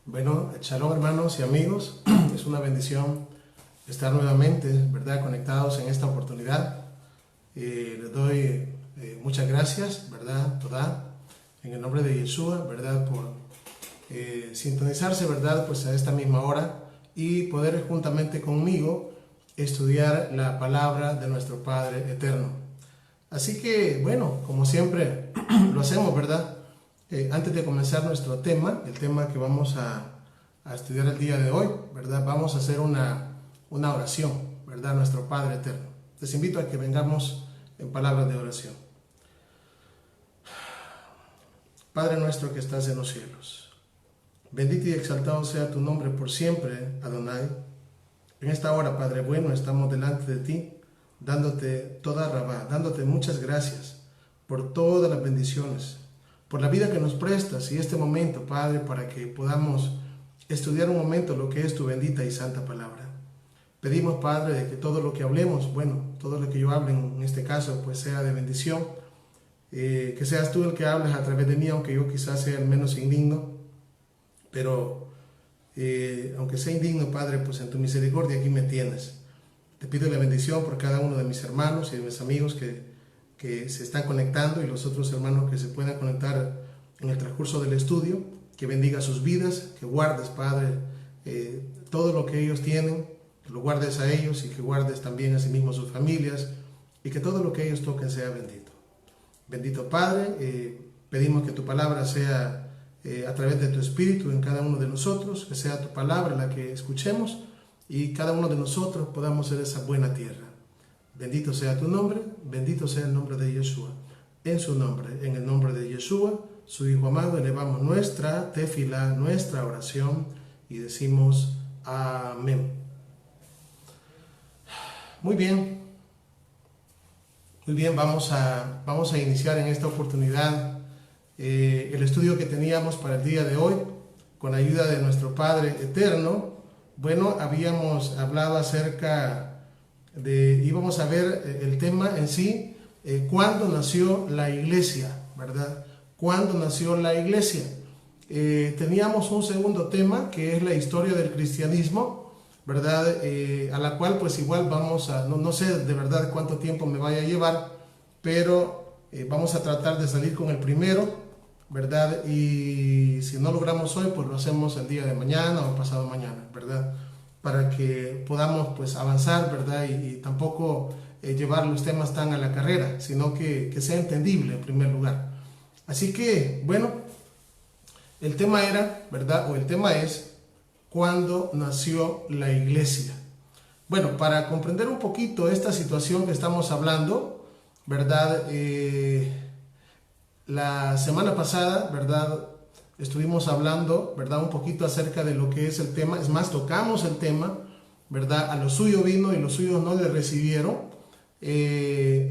Bueno, shalom hermanos y amigos, es una bendición estar nuevamente, ¿verdad?, conectados en esta oportunidad. Les doy muchas gracias, ¿verdad?, toda, en el nombre de Yeshua, ¿verdad?, por sintonizarse, ¿verdad?, pues a esta misma hora y poder juntamente conmigo estudiar la palabra de nuestro Padre Eterno. Así que, bueno, como siempre lo hacemos, ¿verdad?, antes de comenzar nuestro tema, el tema que vamos a estudiar el día de hoy, ¿verdad?, vamos a hacer una oración, ¿verdad?, a nuestro Padre Eterno. Les invito a que vengamos en palabras de oración. Padre nuestro que estás en los cielos, bendito y exaltado sea tu nombre por siempre, Adonai. En esta hora, Padre bueno, estamos delante de ti, dándote toda rabá, dándote muchas gracias por todas las bendiciones, por la vida que nos prestas y este momento, Padre, para que podamos estudiar un momento lo que es tu bendita y santa palabra. Pedimos, Padre, de que todo lo que hablemos, bueno, todo lo que yo hable en este caso, pues sea de bendición, que seas tú el que hables a través de mí, aunque yo quizás sea el menos indigno, pero aunque sea indigno, Padre, pues en tu misericordia aquí me tienes. Te pido la bendición por cada uno de mis hermanos y de mis amigos que se están conectando y los otros hermanos que se puedan conectar en el transcurso del estudio, que bendiga sus vidas, que guardes, Padre, todo lo que ellos tienen, que lo guardes a ellos y que guardes también a sí mismos sus familias y que todo lo que ellos toquen sea bendito. Bendito Padre, pedimos que tu palabra sea a través de tu Espíritu en cada uno de nosotros, que sea tu palabra la que escuchemos y cada uno de nosotros podamos ser esa buena tierra. Bendito sea tu nombre, bendito sea el nombre de Yeshua. En su nombre, en el nombre de Yeshua, su Hijo amado, elevamos nuestra tefilá, nuestra oración y decimos amén. Muy bien, vamos a iniciar en esta oportunidad el estudio que teníamos para el día de hoy, con ayuda de nuestro Padre Eterno. Bueno, habíamos hablado acerca de, íbamos a ver el tema en sí, cuándo nació la iglesia, ¿verdad? ¿Cuándo nació la iglesia? Teníamos un segundo tema que es la historia del cristianismo, ¿verdad? A la cual pues igual vamos a, no sé de verdad cuánto tiempo me vaya a llevar, pero vamos a tratar de salir con el primero, ¿verdad? Y si no logramos hoy, pues lo hacemos el día de mañana o pasado mañana, ¿verdad? Para que podamos pues avanzar, ¿verdad? Y tampoco llevar los temas tan a la carrera, sino que sea entendible en primer lugar. Así que, bueno, el tema era, ¿verdad? O el tema es, ¿cuándo nació la iglesia? Bueno, para comprender un poquito esta situación que estamos hablando, ¿verdad? La semana pasada, ¿verdad?, estuvimos hablando, ¿verdad?, un poquito acerca de lo que es el tema. Es más, tocamos el tema, ¿verdad? A lo suyo vino y los suyos no le recibieron.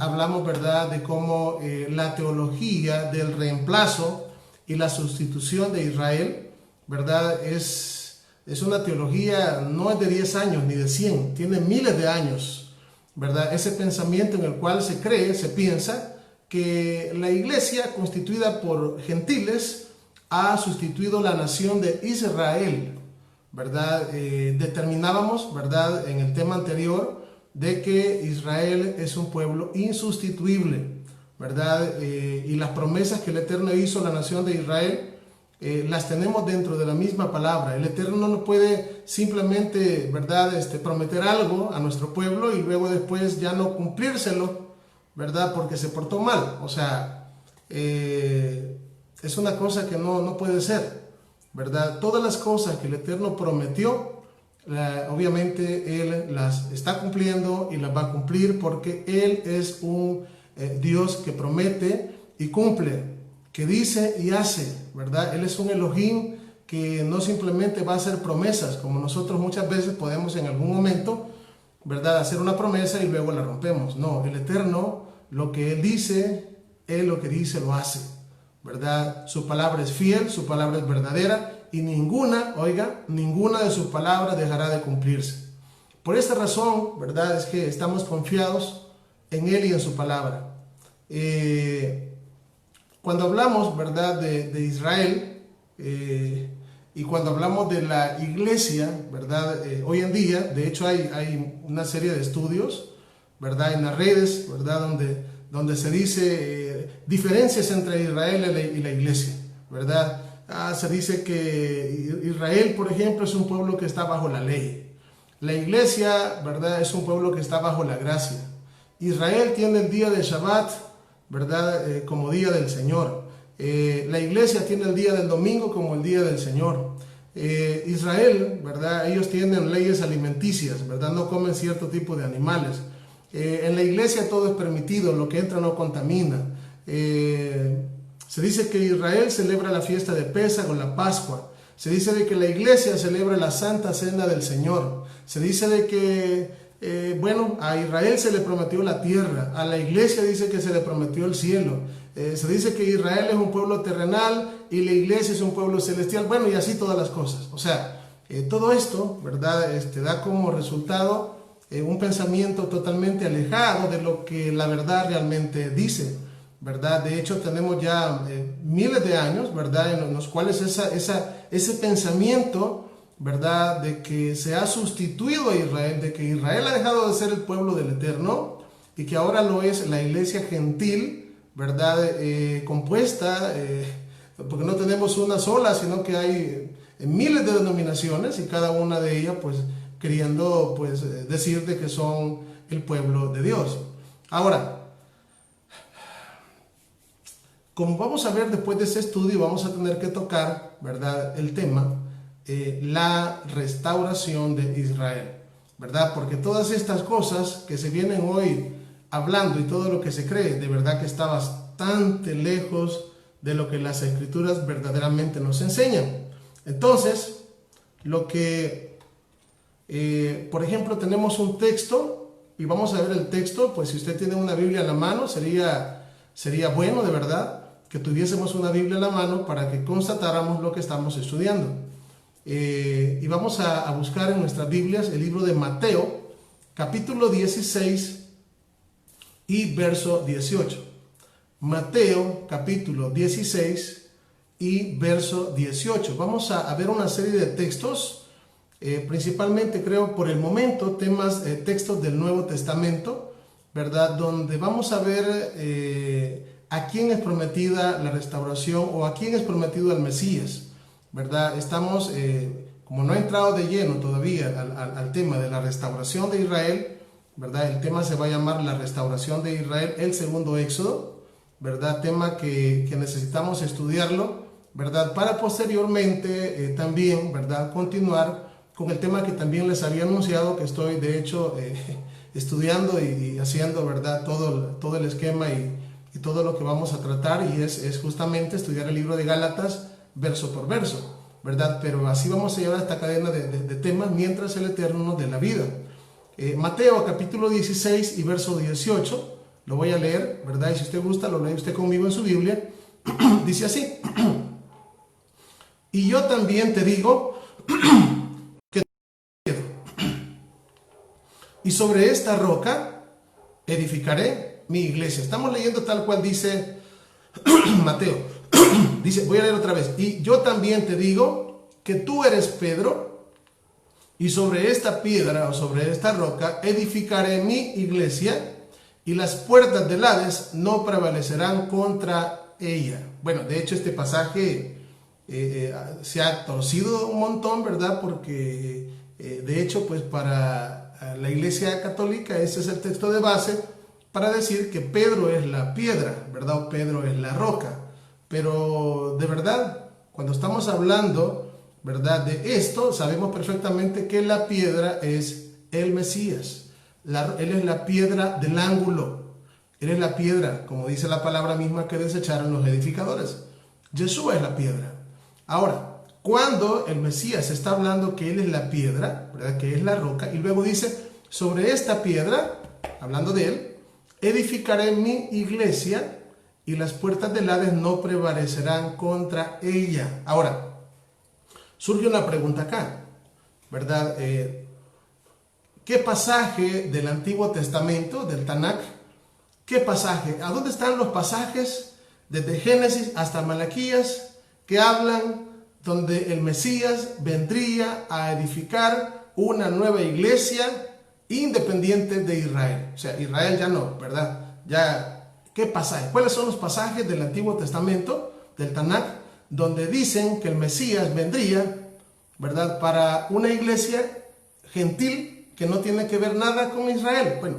Hablamos, ¿verdad?, de cómo la teología del reemplazo y la sustitución de Israel, ¿verdad?, es una teología, no es de 10 años ni de 100, tiene miles de años, ¿verdad? Ese pensamiento en el cual se cree, se piensa que la iglesia constituida por gentiles ha sustituido la nación de Israel, ¿verdad? Determinábamos, ¿verdad?, en el tema anterior de que Israel es un pueblo insustituible, ¿verdad? Y las promesas que el Eterno hizo a la nación de Israel las tenemos dentro de la misma palabra. El Eterno no puede simplemente, ¿verdad?, prometer algo a nuestro pueblo y luego después ya no cumplírselo, ¿verdad?, porque se portó mal. O sea, es una cosa que no puede ser, ¿verdad? Todas las cosas que el Eterno prometió, obviamente Él las está cumpliendo y las va a cumplir porque Él es un Dios que promete y cumple, que dice y hace, ¿verdad? Él es un Elohim que no simplemente va a hacer promesas, como nosotros muchas veces podemos en algún momento, ¿verdad?, hacer una promesa y luego la rompemos. No, el Eterno, lo que Él dice, Él lo que dice lo hace, ¿verdad? Su palabra es fiel, su palabra es verdadera y ninguna de sus palabras dejará de cumplirse. Por esta razón, ¿verdad?, es que estamos confiados en Él y en su palabra. Cuando hablamos, ¿verdad?, de Israel, Y cuando hablamos de la iglesia, ¿verdad? Hoy en día, de hecho hay una serie de estudios, ¿verdad? En las redes, ¿verdad? Donde se dice diferencias entre Israel y la iglesia, ¿verdad? Se dice que Israel, por ejemplo, es un pueblo que está bajo la ley. La iglesia, ¿verdad? Es un pueblo que está bajo la gracia. Israel tiene el día de Shabbat, ¿verdad? Como día del Señor. La iglesia tiene el día del domingo como el día del Señor. Israel, ¿verdad? Ellos tienen leyes alimenticias, ¿verdad? No comen cierto tipo de animales. En la iglesia todo es permitido, lo que entra no contamina. Se dice que Israel celebra la fiesta de Pesaj o la Pascua. Se dice de que la iglesia celebra la Santa Cena del Señor. Se dice de que a Israel se le prometió la tierra, a la iglesia dice que se le prometió el cielo. Se dice que Israel es un pueblo terrenal y la iglesia es un pueblo celestial. Bueno, y así todas las cosas. O sea, todo esto, ¿verdad? Da como resultado un pensamiento totalmente alejado de lo que la verdad realmente dice, ¿verdad? De hecho, tenemos ya miles de años, ¿verdad? En los cuales ese pensamiento, ¿verdad? De que se ha sustituido a Israel, de que Israel ha dejado de ser el pueblo del Eterno y que ahora lo es la iglesia gentil, ¿verdad? Compuesta, porque no tenemos una sola, sino que hay miles de denominaciones y cada una de ellas, pues, queriendo, pues, decir de que son el pueblo de Dios. Ahora, como vamos a ver después de ese estudio, vamos a tener que tocar, ¿verdad?, el tema, la restauración de Israel, ¿verdad? Porque todas estas cosas que se vienen hoy hablando y todo lo que se cree, de verdad que está bastante lejos de lo que las escrituras verdaderamente nos enseñan. Entonces, lo que, por ejemplo, tenemos un texto y vamos a ver el texto, pues si usted tiene una Biblia en la mano, sería bueno de verdad que tuviésemos una Biblia en la mano para que constatáramos lo que estamos estudiando. Y vamos a buscar en nuestras Biblias el libro de Mateo, capítulo 16 y verso 18. Mateo, capítulo 16 y verso 18. Vamos a ver una serie de textos, principalmente creo por el momento, textos del Nuevo Testamento, ¿verdad? Donde vamos a ver a quién es prometida la restauración o a quién es prometido el Mesías, ¿verdad? Estamos, como no ha entrado de lleno todavía al tema de la restauración de Israel, ¿verdad? El tema se va a llamar la restauración de Israel, el segundo éxodo, ¿verdad? Tema que necesitamos estudiarlo, ¿verdad? Para posteriormente también, ¿verdad? Continuar con el tema que también les había anunciado, que estoy de hecho estudiando y haciendo, ¿verdad? Todo el esquema y todo lo que vamos a tratar, y es justamente estudiar el libro de Gálatas verso por verso, ¿verdad? Pero así vamos a llevar esta cadena de temas mientras el Eterno nos dé la vida. Mateo capítulo 16 y verso 18, lo voy a leer, ¿verdad? Y si usted gusta, lo lee usted conmigo en su Biblia. Dice así: y yo también te digo que y sobre esta roca edificaré mi iglesia. Estamos leyendo tal cual dice Mateo. Dice, voy a leer otra vez. Y yo también te digo que tú eres Pedro, y sobre esta piedra o sobre esta roca edificaré mi iglesia, y las puertas del Hades no prevalecerán contra ella. Bueno, de hecho este pasaje se ha torcido un montón, ¿verdad? Porque de hecho, pues para la Iglesia Católica ese es el texto de base para decir que Pedro es la piedra, ¿verdad? O Pedro es la roca. Pero de verdad, cuando estamos hablando, ¿verdad?, de esto, sabemos perfectamente que la piedra es el Mesías. Él es la piedra del ángulo. Él es la piedra, como dice la palabra misma, que desecharon los edificadores. Yeshua es la piedra. Ahora, cuando el Mesías está hablando que Él es la piedra, ¿verdad?, que es la roca, y luego dice, sobre esta piedra, hablando de Él, edificaré mi iglesia, y las puertas del Hades no prevalecerán contra ella. Ahora, surge una pregunta acá, ¿verdad? ¿Qué pasaje del Antiguo Testamento, del Tanakh, qué pasaje? ¿A dónde están los pasajes desde Génesis hasta Malaquías que hablan donde el Mesías vendría a edificar una nueva iglesia independiente de Israel. O sea, Israel ya no, ¿verdad? Ya, ¿qué pasaje? ¿Cuáles son los pasajes del Antiguo Testamento, del Tanakh, donde dicen que el Mesías vendría, ¿verdad?, para una iglesia gentil que no tiene que ver nada con Israel? Bueno,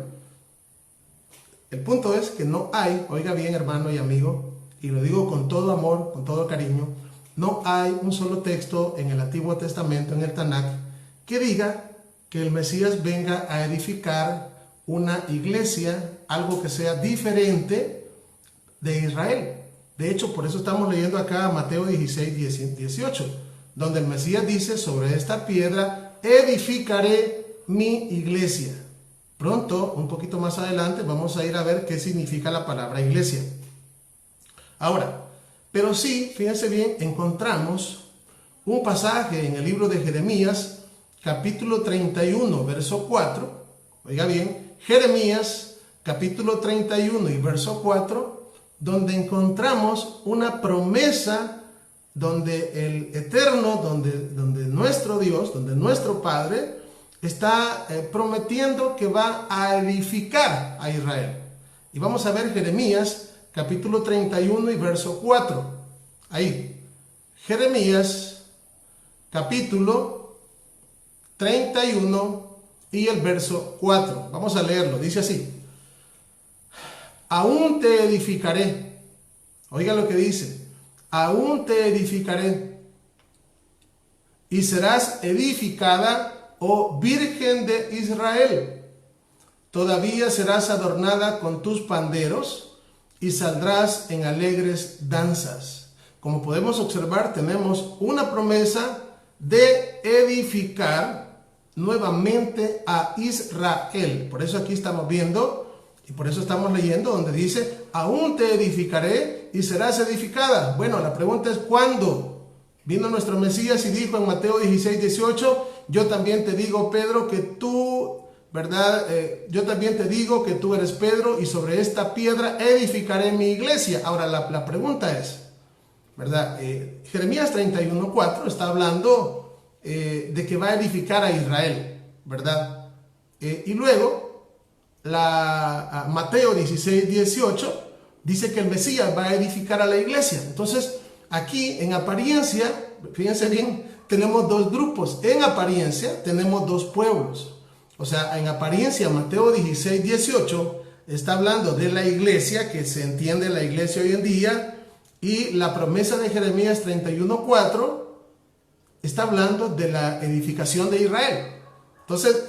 el punto es que no hay, oiga bien, hermano y amigo, y lo digo con todo amor, con todo cariño, no hay un solo texto en el Antiguo Testamento, en el Tanakh, que diga que el Mesías venga a edificar una iglesia, algo que sea diferente de Israel. De hecho, por eso estamos leyendo acá Mateo 16, 18, donde el Mesías dice: sobre esta piedra edificaré mi iglesia. Pronto, un poquito más adelante, vamos a ir a ver qué significa la palabra iglesia. Ahora, pero sí, fíjense bien, encontramos un pasaje en el libro de Jeremías, capítulo 31, verso 4. Oiga bien, Jeremías, capítulo 31 y verso 4, donde encontramos una promesa donde el Eterno, donde nuestro Dios, donde nuestro Padre está prometiendo que va a edificar a Israel. Y vamos a ver Jeremías capítulo 31 y verso 4. Ahí, Jeremías capítulo 31 y el verso 4. Vamos a leerlo, dice así: aún te edificaré. Oiga lo que dice: aún te edificaré, y serás edificada, oh Virgen de Israel. Todavía serás adornada con tus panderos y saldrás en alegres danzas. Como podemos observar, tenemos una promesa de edificar nuevamente a Israel. Por eso aquí estamos viendo y por eso estamos leyendo donde dice: aún te edificaré y serás edificada. Bueno, la pregunta es ¿cuándo? Vino nuestro Mesías y dijo en Mateo 16, 18: yo también te digo, Pedro, que tú, ¿verdad? Yo también te digo que tú eres Pedro, y sobre esta piedra edificaré mi iglesia. Ahora la pregunta es, ¿verdad? Jeremías 31:4 está hablando de que va a edificar a Israel, ¿verdad? Y luego Mateo 16:18 dice que el Mesías va a edificar a la iglesia. Entonces, aquí en apariencia, fíjense bien, tenemos dos grupos. En apariencia tenemos dos pueblos. O sea, en apariencia Mateo 16:18 está hablando de la iglesia, que se entiende la iglesia hoy en día, y la promesa de Jeremías 31:4 está hablando de la edificación de Israel. Entonces,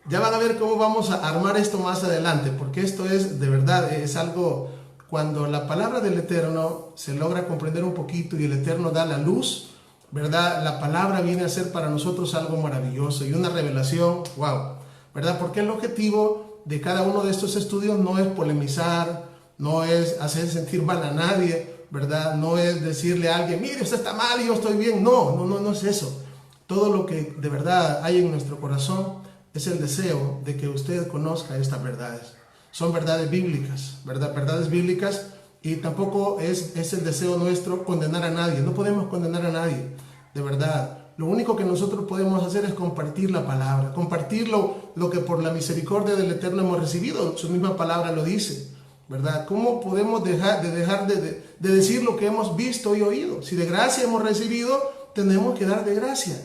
ya van a ver cómo vamos a armar esto más adelante, porque esto es, de verdad, es algo, cuando la palabra del Eterno se logra comprender un poquito y el Eterno da la luz, ¿verdad? La palabra viene a ser para nosotros algo maravilloso y una revelación, wow, ¿verdad? Porque el objetivo de cada uno de estos estudios no es polemizar, no es hacer sentir mal a nadie, ¿verdad? No es decirle a alguien: mire, usted está mal y yo estoy bien. No es eso. Todo lo que de verdad hay en nuestro corazón es el deseo de que usted conozca estas verdades. Son verdades bíblicas, ¿verdad? Verdades bíblicas, y tampoco es el deseo nuestro condenar a nadie. No podemos condenar a nadie, de verdad. Lo único que nosotros podemos hacer es compartir la palabra, compartir lo que por la misericordia del Eterno hemos recibido. Su misma palabra lo dice, ¿verdad? ¿Cómo podemos dejar de decir lo que hemos visto y oído? Si de gracia hemos recibido, tenemos que dar de gracia.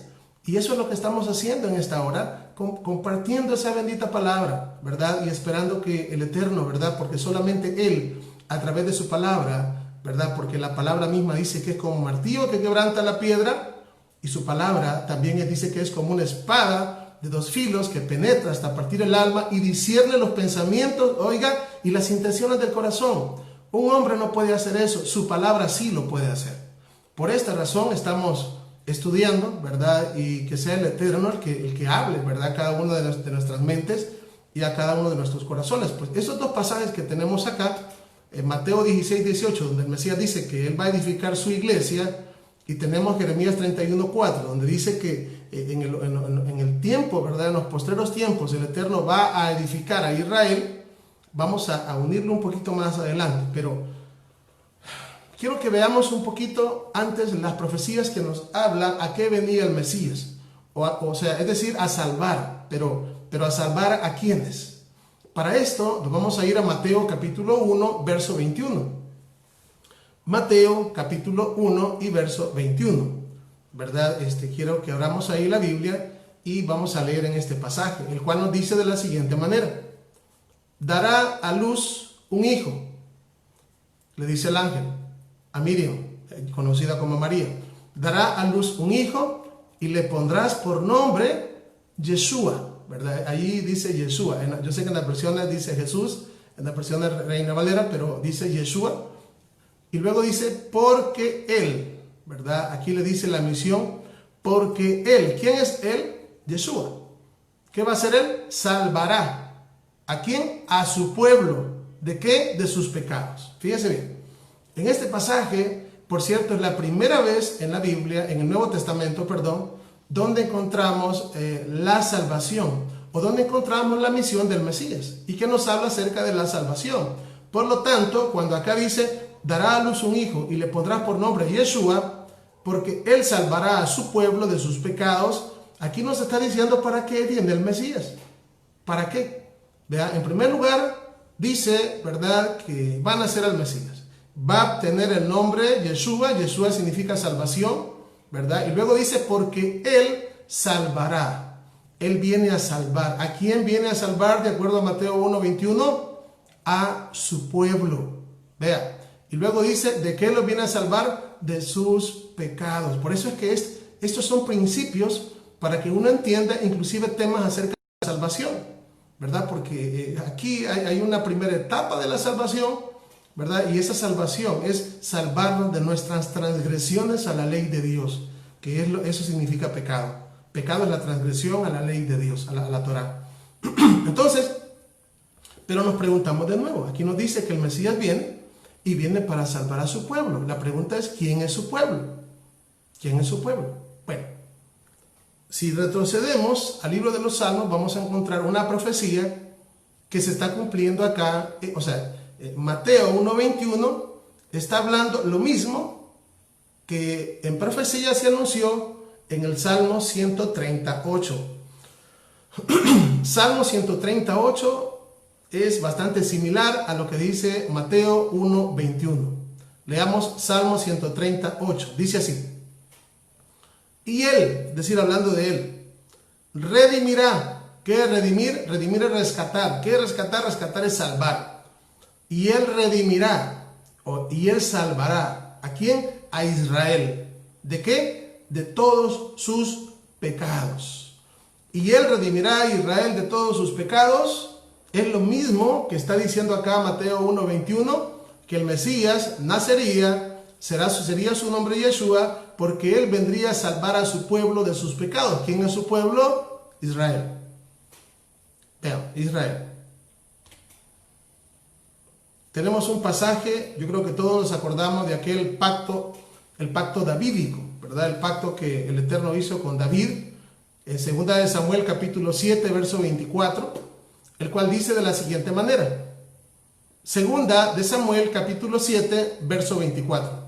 Y eso es lo que estamos haciendo en esta hora, compartiendo esa bendita palabra, ¿verdad? Y esperando que el Eterno, ¿verdad? Porque solamente Él, a través de su palabra, ¿verdad? Porque la palabra misma dice que es como un martillo que quebranta la piedra, y su palabra también dice que es como una espada de dos filos que penetra hasta partir el alma y discierne los pensamientos, oiga, y las intenciones del corazón. Un hombre no puede hacer eso, su palabra sí lo puede hacer. Por esta razón estamos estudiando, ¿verdad? Y que sea el Eterno el que hable, ¿verdad? A cada una de nuestras mentes y a cada uno de nuestros corazones. Pues esos dos pasajes que tenemos acá, en Mateo 16:18, donde el Mesías dice que Él va a edificar su iglesia, y tenemos Jeremías 31:4, donde dice que en el tiempo, ¿verdad? En los postreros tiempos, el Eterno va a edificar a Israel. Vamos a unirlo un poquito más adelante, pero quiero que veamos un poquito antes las profecías que nos hablan a qué venía el Mesías. O sea, es decir, a salvar, pero a salvar a quiénes. Para esto nos vamos a ir a Mateo capítulo 1, verso 21. Mateo capítulo 1 y verso 21. ¿Verdad? Quiero que abramos ahí la Biblia y vamos a leer en este pasaje, el cual nos dice de la siguiente manera: dará a luz un hijo, le dice el ángel a Miriam, conocida como María, dará a luz un hijo y le pondrás por nombre Yeshua, ¿verdad? Ahí dice Yeshua. Yo sé que en las versiones dice Jesús, en la versión de Reina Valera, pero dice Yeshua. Y luego dice, porque él, ¿verdad? Aquí le dice la misión, porque él. ¿Quién es él? Yeshua. ¿Qué va a hacer él? Salvará. ¿A quién? A su pueblo. ¿De qué? De sus pecados. Fíjense bien. En este pasaje, por cierto, es la primera vez en la Biblia, en el Nuevo Testamento, perdón, donde encontramos la salvación, o donde encontramos la misión del Mesías, y que nos habla acerca de la salvación. Por lo tanto, cuando acá dice, dará a luz un hijo y le pondrá por nombre Yeshua, porque él salvará a su pueblo de sus pecados, aquí nos está diciendo para qué viene el Mesías. ¿Para qué? Vea, en primer lugar, dice, ¿verdad?, que van a ser el Mesías. Va a tener el nombre Yeshua. Yeshua significa salvación, ¿verdad? Y luego dice, porque él salvará. Él viene a salvar. ¿A quién viene a salvar? De acuerdo a Mateo 1:21, a su pueblo. Vea. Y luego dice, ¿de qué lo viene a salvar? De sus pecados. Por eso es que estos son principios para que uno entienda inclusive temas acerca de la salvación, ¿verdad? Porque aquí hay una primera etapa de la salvación, ¿verdad? Y esa salvación es salvarnos de nuestras transgresiones a la ley de Dios, que eso significa pecado. Pecado es la transgresión a la ley de Dios, a la Torá. Entonces, pero nos preguntamos de nuevo, aquí nos dice que el Mesías viene y viene para salvar a su pueblo. La pregunta es, ¿quién es su pueblo? ¿Quién es su pueblo? Bueno, si retrocedemos al libro de los Salmos, vamos a encontrar una profecía que se está cumpliendo acá. Mateo 1:21 está hablando lo mismo que en profecía se anunció en el Salmo 138. Salmo 138 es bastante similar a lo que dice Mateo 1:21. Leamos Salmo 138. Dice así: y él, es decir, hablando de él, redimirá. ¿Qué es redimir? Redimir es rescatar. ¿Qué es rescatar? Rescatar es salvar. Y él redimirá, y él salvará. ¿A quién? A Israel. ¿De qué? De todos sus pecados. Y él redimirá a Israel de todos sus pecados. Es lo mismo que está diciendo acá Mateo 1:21, que el Mesías nacería, sería su nombre Yeshua, porque él vendría a salvar a su pueblo de sus pecados. ¿Quién es su pueblo? Israel. Vean, Israel. Tenemos un pasaje, yo creo que todos nos acordamos de aquel pacto, el pacto davídico, ¿verdad? El pacto que el Eterno hizo con David, en 2 de Samuel capítulo 7, verso 24, el cual dice de la siguiente manera. 2 de Samuel capítulo 7, verso 24.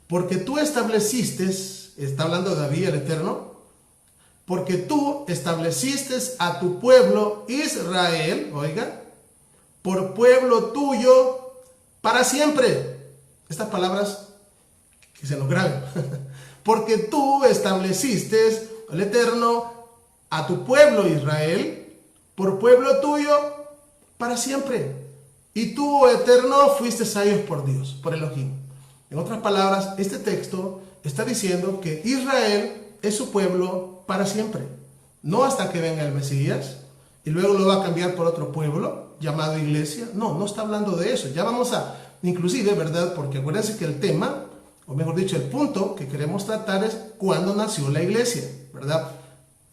Porque tú estableciste, está hablando de David el Eterno, porque tú estableciste a tu pueblo Israel, oiga, por pueblo tuyo para siempre. Estas palabras que se nos graben. Porque tú estableciste, el Eterno, a tu pueblo Israel por pueblo tuyo para siempre. Y tú, Eterno, fuiste a ellos por Dios, por Elohim. En otras palabras, este texto está diciendo que Israel es su pueblo para siempre. No hasta que venga el Mesías y luego lo va a cambiar por otro pueblo llamado iglesia. No está hablando de eso. Ya vamos a, inclusive, ¿verdad? Porque acuérdense que el tema, o mejor dicho, el punto que queremos tratar es cuándo nació la iglesia, ¿verdad?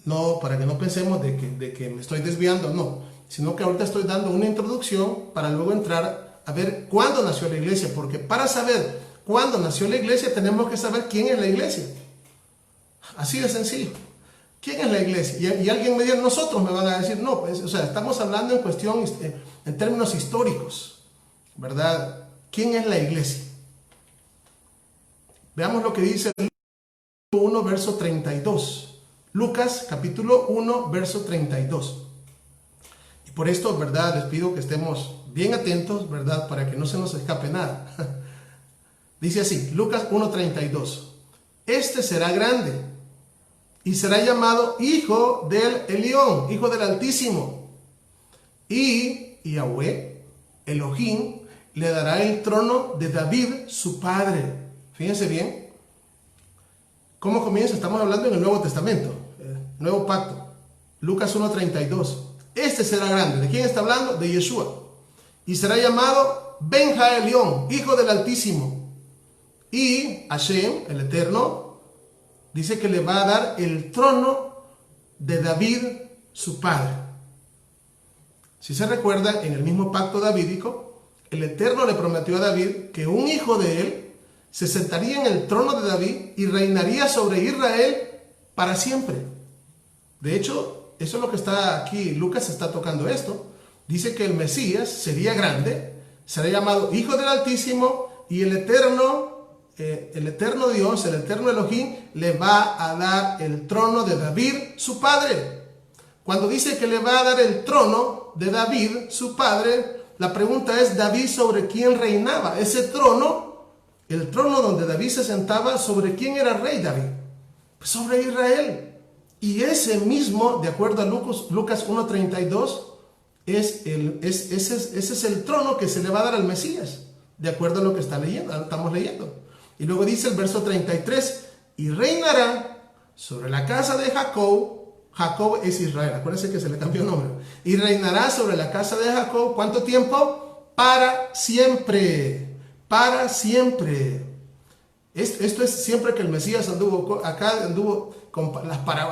No, para que no pensemos de que me estoy desviando, no. Sino que ahorita estoy dando una introducción para luego entrar a ver cuándo nació la iglesia. Porque para saber cuándo nació la iglesia tenemos que saber quién es la iglesia. Así de sencillo. ¿Quién es la iglesia? Y alguien me dice, nosotros, me van a decir, no, pues, o sea, estamos hablando en cuestión, en términos históricos, ¿verdad? ¿Quién es la iglesia? Veamos lo que dice el 1, verso 32. Lucas capítulo 1, verso 32. Y por esto, ¿verdad? Les pido que estemos bien atentos, ¿verdad? Para que no se nos escape nada. Dice así, Lucas 1:32. Este será grande y será llamado Hijo del Elión, Hijo del Altísimo. Y Yahweh, Elohim, le dará el trono de David, su padre. Fíjense bien. ¿Cómo comienza? Estamos hablando en el Nuevo Testamento, Nuevo Pacto. Lucas 1:32. Este será grande. ¿De quién está hablando? De Yeshua. Y será llamado Ben-Ha-Elión, Hijo del Altísimo. Y Hashem, el Eterno, dice que le va a dar el trono de David, su padre. Si se recuerda, en el mismo pacto davídico, el Eterno le prometió a David que un hijo de él se sentaría en el trono de David y reinaría sobre Israel para siempre. De hecho, eso es lo que está aquí, Lucas está tocando esto. Dice que el Mesías sería grande, será llamado Hijo del Altísimo, y el eterno Dios, el eterno Elohim, le va a dar el trono de David, su padre. Cuando dice que le va a dar el trono de David, su padre, la pregunta es, ¿David sobre quién reinaba? Ese trono, el trono donde David se sentaba, ¿sobre quién era rey David? Pues sobre Israel. Y ese mismo, de acuerdo a Lucas 1:32, ese es el trono que se le va a dar al Mesías, de acuerdo a lo que estamos leyendo. Y luego dice el verso 33, y reinará sobre la casa de Jacob. Jacob es Israel, acuérdense que se le cambió el nombre. Y reinará sobre la casa de Jacob, ¿cuánto tiempo? Para siempre, para siempre. Esto es siempre que el Mesías anduvo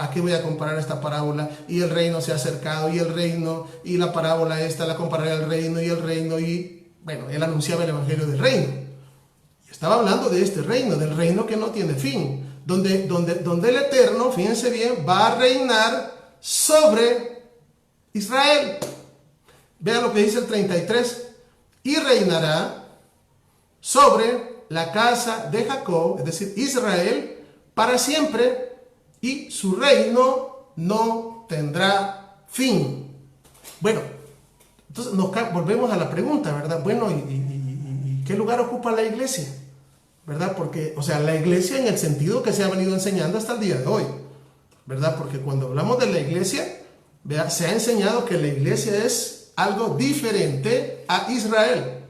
aquí voy a comparar esta parábola, y el reino se ha acercado, y el reino, y la parábola esta la compararé al reino, y bueno, él anunciaba el evangelio del reino. Y estaba hablando de este reino, del reino que no tiene fin, donde el Eterno, fíjense bien, va a reinar sobre Israel. Vean lo que dice el 33, y reinará sobre la casa de Jacob, es decir, Israel, para siempre, y su reino no tendrá fin. Bueno, entonces volvemos a la pregunta, ¿verdad? Bueno, ¿y qué lugar ocupa la iglesia? ¿Verdad? Porque, o sea, la iglesia en el sentido que se ha venido enseñando hasta el día de hoy, ¿verdad? Porque cuando hablamos de la iglesia, ¿verdad? Se ha enseñado que la iglesia es algo diferente a Israel.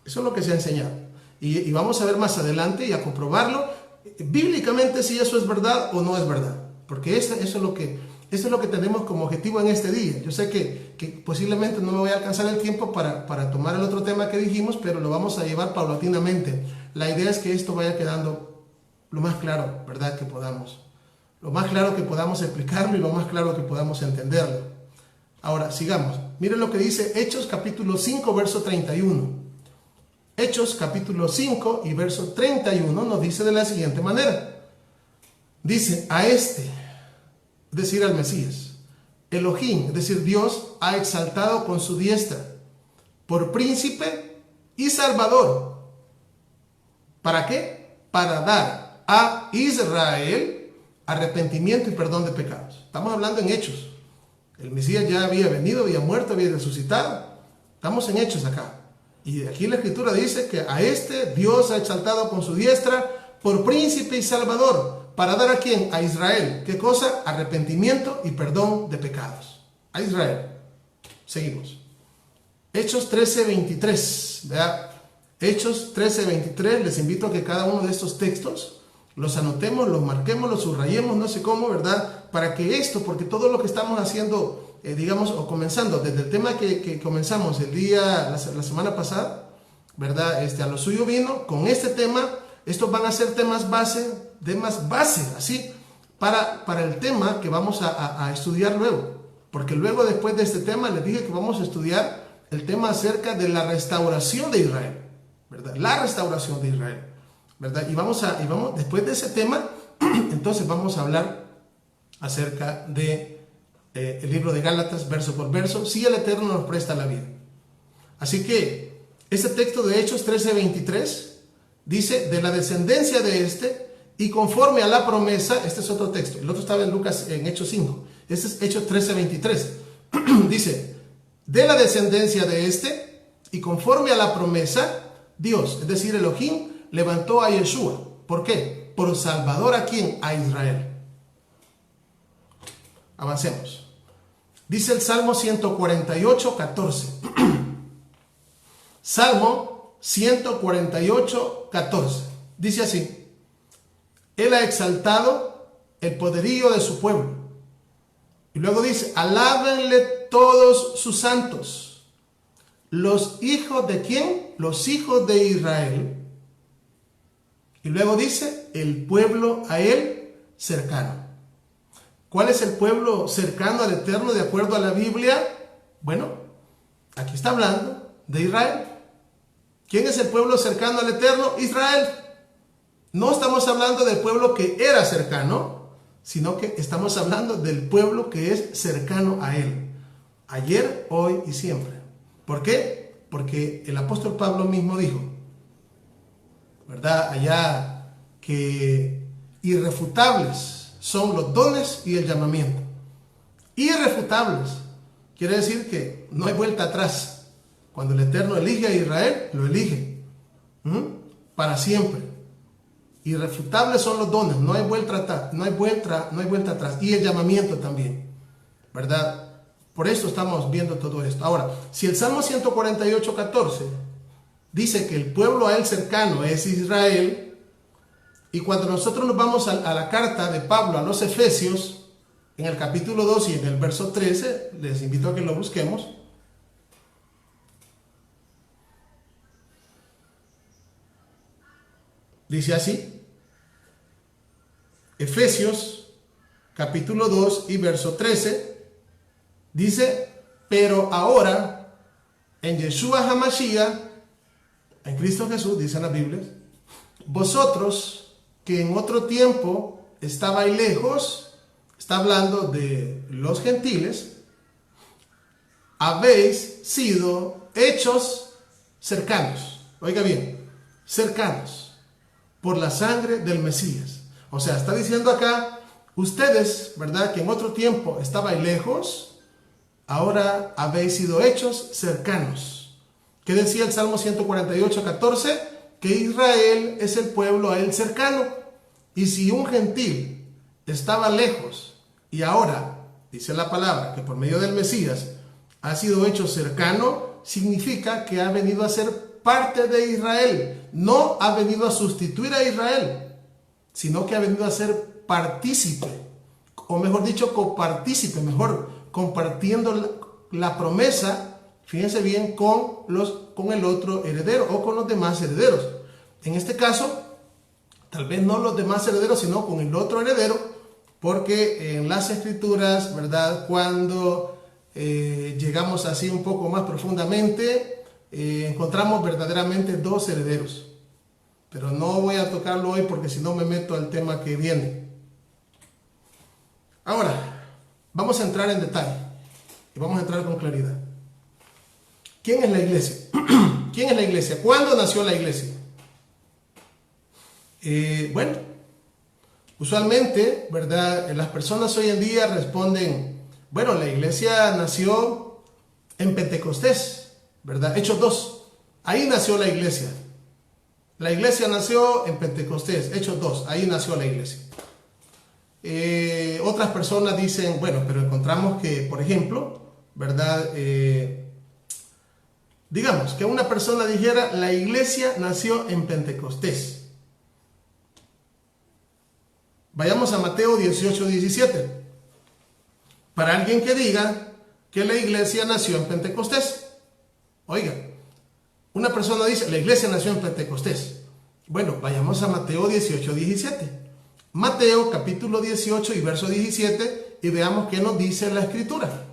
Eso es lo que se ha enseñado. Y vamos a ver más adelante y a comprobarlo bíblicamente si eso es verdad o no es verdad. Porque eso es lo que tenemos como objetivo en este día. Yo sé que posiblemente no me voy a alcanzar el tiempo para tomar el otro tema que dijimos, pero lo vamos a llevar paulatinamente. La idea es que esto vaya quedando lo más claro, ¿verdad? Que podamos. Lo más claro que podamos explicarlo y lo más claro que podamos entenderlo. Ahora, sigamos. Miren lo que dice Hechos capítulo 5, verso 31. Hechos capítulo 5 y verso 31 nos dice de la siguiente manera. Dice, a este, es decir, al Mesías, Elohim, es decir, Dios, ha exaltado con su diestra por príncipe y salvador. ¿Para qué? Para dar a Israel arrepentimiento y perdón de pecados. Estamos hablando en Hechos. El Mesías ya había venido, había muerto, había resucitado. Estamos en Hechos acá. Y aquí la Escritura dice que a este Dios ha exaltado con su diestra por príncipe y salvador. ¿Para dar a quién? A Israel. ¿Qué cosa? Arrepentimiento y perdón de pecados. A Israel. Seguimos. Hechos 13:23. ¿Verdad? Hechos 13:23. Les invito a que cada uno de estos textos los anotemos, los marquemos, los subrayemos, no sé cómo, ¿verdad? Para que esto, porque todo lo que estamos haciendo, digamos, o comenzando desde el tema que comenzamos la semana pasada, ¿verdad? A lo suyo vino, con este tema, estos van a ser temas base, así, para el tema que vamos a estudiar luego. Porque luego, después de este tema, les dije que vamos a estudiar el tema acerca de la restauración de Israel, ¿verdad? La restauración de Israel, ¿verdad? Y vamos, después de ese tema, entonces vamos a hablar acerca de el libro de Gálatas, verso por verso, si el Eterno nos presta la vida. Así que este texto de Hechos 13:23 dice, de la descendencia de este, y conforme a la promesa, este es otro texto, el otro estaba en Lucas, en Hechos 5, este es Hechos 13:23, dice, de la descendencia de este, y conforme a la promesa, Dios, es decir, Elohim, levantó a Yeshua. ¿Por qué? Por salvador a quién? A Israel. Avancemos. Dice el Salmo 148:14. Salmo 148:14. Dice así: Él ha exaltado el poderío de su pueblo. Y luego dice: alábenle todos sus santos. Los hijos de quién? Los hijos de Israel. Y luego dice: el pueblo a él cercano. ¿Cuál es el pueblo cercano al Eterno de acuerdo a la Biblia? Bueno, aquí está hablando de Israel. ¿Quién es el pueblo cercano al Eterno? Israel. No estamos hablando del pueblo que era cercano, sino que estamos hablando del pueblo que es cercano a él. Ayer, hoy y siempre. ¿Por qué? Porque el apóstol Pablo mismo dijo, ¿verdad? Allá que irrefutables son los dones y el llamamiento. Irrefutables. Quiere decir que no hay vuelta atrás. Cuando el Eterno elige a Israel, lo elige. Para siempre. Irrefutables son los dones. No hay vuelta atrás. No hay vuelta atrás. Y el llamamiento también. ¿Verdad? Por eso estamos viendo todo esto. Ahora, si el Salmo 148:14 dice que el pueblo a él cercano es Israel, y cuando nosotros nos vamos a la carta de Pablo a los Efesios, en el capítulo 2 y en el verso 13, les invito a que lo busquemos. Dice así, Efesios capítulo 2 y verso 13, dice, pero ahora, en Yeshua HaMashiach, en Cristo Jesús, dicen las Biblias, vosotros que en otro tiempo estabais lejos, está hablando de los gentiles, habéis sido hechos cercanos. Oiga bien, cercanos por la sangre del Mesías. O sea, está diciendo acá, ustedes, ¿verdad? Que en otro tiempo estabais lejos, ahora habéis sido hechos cercanos. ¿Qué decía el Salmo 148:14? Que Israel es el pueblo a él cercano. Y si un gentil estaba lejos y ahora, dice la palabra, que por medio del Mesías ha sido hecho cercano, significa que ha venido a ser parte de Israel. No ha venido a sustituir a Israel, sino que ha venido a ser partícipe, o mejor dicho, copartícipe, mejor, compartiendo la promesa, fíjense bien, con el otro heredero o con los demás herederos. En este caso, tal vez no los demás herederos, sino con el otro heredero, porque en las escrituras, ¿verdad? Cuando llegamos así un poco más profundamente, encontramos verdaderamente dos herederos. Pero no voy a tocarlo hoy porque si no me meto al tema que viene. Ahora, vamos a entrar en detalle y vamos a entrar con claridad. ¿Quién es la iglesia? ¿Quién es la iglesia? ¿Cuándo nació la iglesia? Bueno, usualmente, ¿verdad? Las personas hoy en día responden, bueno, la iglesia nació en Pentecostés, ¿verdad? Hechos 2, ahí nació la iglesia. La iglesia nació en Pentecostés, Hechos 2, ahí nació la iglesia. Otras personas dicen, bueno, pero encontramos que, por ejemplo, ¿verdad? Digamos que una persona dijera, la iglesia nació en Pentecostés. Vayamos a Mateo 18:17. Para alguien que diga que la iglesia nació en Pentecostés. Oiga, una persona dice, la iglesia nació en Pentecostés. Bueno, vayamos a Mateo 18:17. Mateo capítulo 18 y verso 17 y veamos qué nos dice la escritura.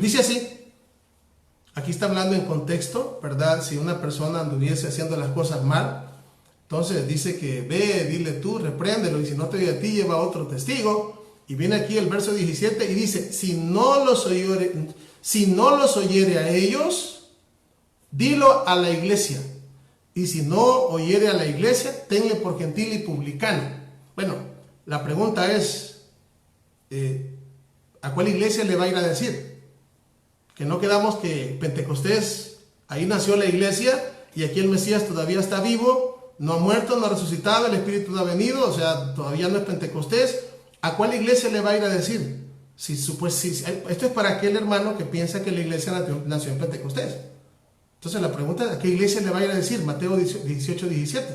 Dice así, aquí está hablando en contexto, ¿verdad? Si una persona anduviese haciendo las cosas mal, entonces dice que ve, dile tú, repréndelo, y si no te oye a ti, lleva a otro testigo. Y viene aquí el verso 17 y dice, si no los oyere a ellos, Dilo a la iglesia. Y si no oyere a la iglesia, tenle por gentil y publicano. Bueno, la pregunta es, ¿a cuál iglesia le va a ir a decir? Que no quedamos que Pentecostés, ahí nació la iglesia y aquí el Mesías todavía está vivo, no ha muerto, no ha resucitado, el Espíritu no ha venido, o sea, todavía no es Pentecostés. ¿A cuál iglesia le va a ir a decir? Esto es para aquel hermano que piensa que la iglesia nació en Pentecostés. Entonces la pregunta es, ¿a qué iglesia le va a ir a decir? Mateo 18, 17.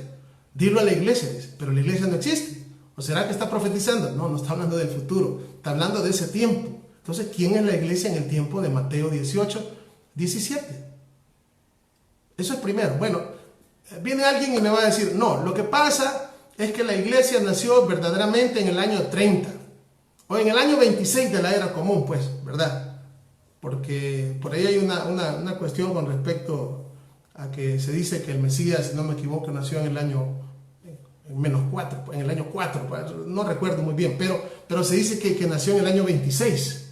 Dilo a la iglesia, dice, pero la iglesia no existe. ¿O será que está profetizando? No, no está hablando del futuro, está hablando de ese tiempo. Entonces, ¿quién es la iglesia en el tiempo de Mateo 18, 17? Eso es primero. Bueno, viene alguien y me va a decir, no, lo que pasa es que la iglesia nació verdaderamente en el año 30 o en el año 26 de la era común, pues, ¿verdad? Porque por ahí hay una cuestión con respecto a que se dice que el Mesías, si no me equivoco, nació en el año -4, en el año 4, no recuerdo muy bien, pero se dice que nació en el año 26.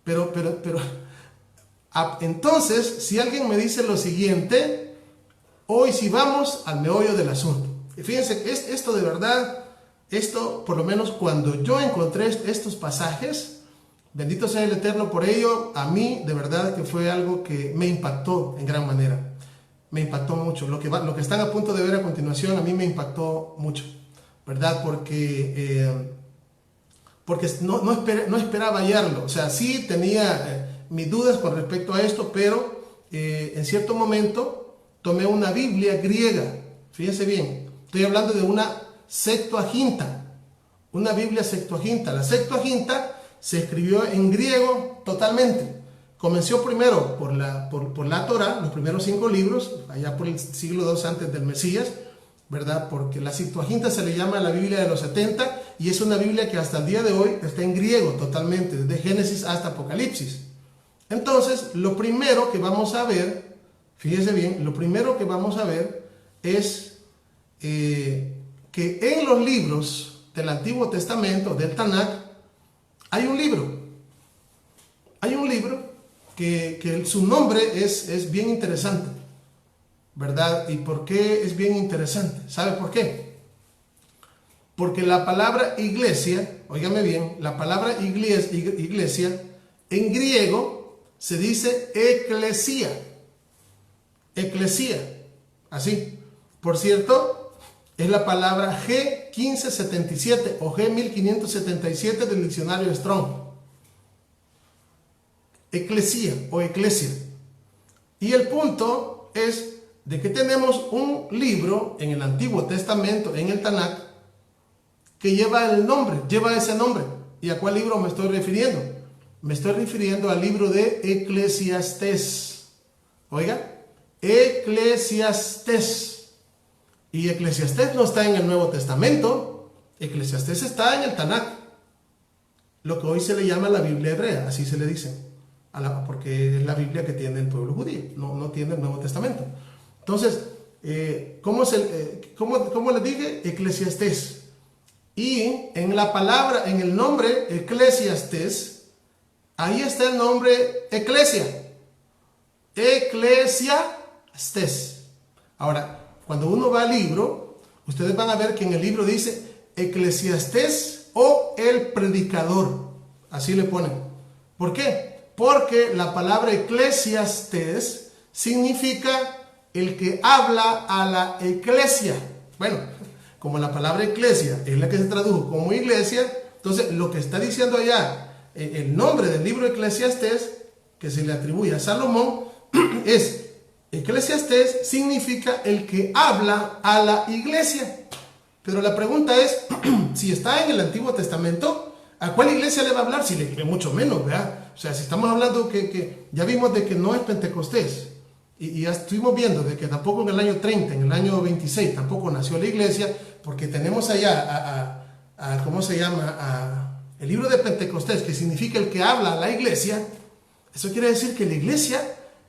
Pero entonces, si alguien me dice lo siguiente, hoy sí vamos al meollo del asunto. Y fíjense que esto de verdad, esto por lo menos cuando yo encontré estos pasajes, bendito sea el Eterno por ello, a mí de verdad que fue algo que me impactó en gran manera. Me impactó mucho. Lo que están a punto de ver a continuación a mí me impactó mucho, ¿verdad? Porque no esperaba hallarlo. O sea, sí tenía mis dudas con respecto a esto, pero en cierto momento tomé una Biblia griega. Fíjense bien, estoy hablando de una Septuaginta, una Biblia Septuaginta. La Septuaginta se escribió en griego totalmente. Comenzó primero por la Torá, los primeros 5 libros, allá por el siglo II antes del Mesías, ¿verdad? Porque la Septuaginta se le llama la Biblia de los 70 y es una Biblia que hasta el día de hoy está en griego totalmente, desde Génesis hasta Apocalipsis. Entonces, lo primero que vamos a ver, fíjese bien, lo primero que vamos a ver es que en los libros del Antiguo Testamento, del Tanakh, hay un libro que su nombre es bien interesante, ¿verdad? ¿Y por qué es bien interesante? ¿Sabe por qué? Porque la palabra iglesia, óigame bien, la palabra iglesia en griego se dice eclesia, así. Por cierto, es la palabra G1577 o G1577 del diccionario Strong. Eclesia o eclesia. Y el punto es de que tenemos un libro en el Antiguo Testamento, en el Tanakh, que lleva ese nombre. ¿Y a cuál libro me estoy refiriendo? Me estoy refiriendo al libro de Eclesiastés. Oiga, Eclesiastés. Y Eclesiastés no está en el Nuevo Testamento. Eclesiastés está en el Tanakh, lo que hoy se le llama la Biblia hebrea, así se le dice. Porque es la Biblia que tiene el pueblo judío, no tiene el Nuevo Testamento. Entonces, ¿cómo les dije? Eclesiastés. Y en la palabra, en el nombre Eclesiastés, ahí está el nombre Eclesia. Eclesiastés. Ahora, cuando uno va al libro, ustedes van a ver que en el libro dice Eclesiastés o el predicador. Así le ponen. ¿Por qué? Porque la palabra eclesiastés significa el que habla a la iglesia. Bueno, como la palabra iglesia es la que se tradujo como iglesia, entonces lo que está diciendo allá, el nombre del libro Eclesiastés, que se le atribuye a Salomón, es Eclesiastés significa el que habla a la iglesia. Pero la pregunta es, si está en el Antiguo Testamento, ¿a cuál iglesia le va a hablar? Si le mucho menos, ¿verdad? O sea, si estamos hablando que ya vimos de que no es Pentecostés, y ya estuvimos viendo de que tampoco en el año 30, en el año 26, tampoco nació la iglesia, porque tenemos allá ¿cómo se llama? El libro de Pentecostés, que significa el que habla a la iglesia. Eso quiere decir que la iglesia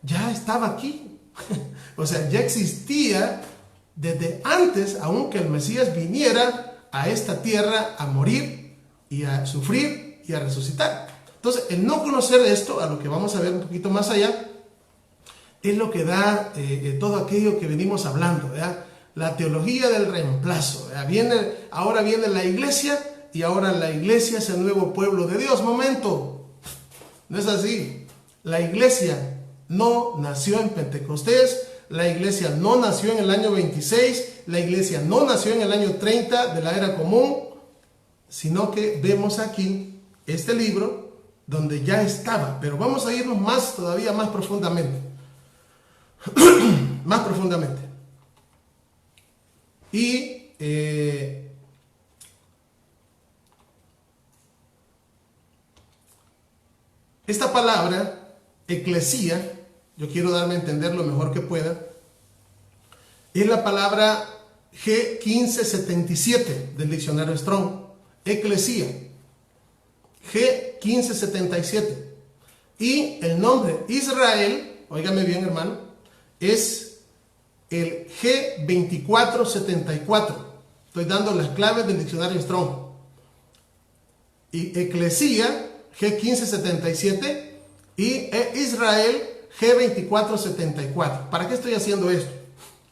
ya estaba aquí. O sea, ya existía desde antes, aunque el Mesías viniera a esta tierra a morir y a sufrir y a resucitar. Entonces, el no conocer esto, a lo que vamos a ver un poquito más allá, es lo que da todo aquello que venimos hablando, ¿verdad? La teología del reemplazo, ¿verdad? Ahora viene la iglesia y ahora la iglesia es el nuevo pueblo de Dios. Momento, no es así. La iglesia no nació en Pentecostés, la iglesia no nació en el año 26, la iglesia no nació en el año 30 de la era común, sino que vemos aquí este libro donde ya estaba, pero vamos a irnos todavía más profundamente. Más profundamente. Y esta palabra, eclesía, yo quiero darme a entender lo mejor que pueda, es la palabra G1577 del diccionario Strong. Eclesía, G1577. Y el nombre Israel, óigame bien hermano, es el G2474. Estoy dando las claves del diccionario Strong. Y eclesía, G1577, y Israel, G2474. ¿Para qué estoy haciendo esto?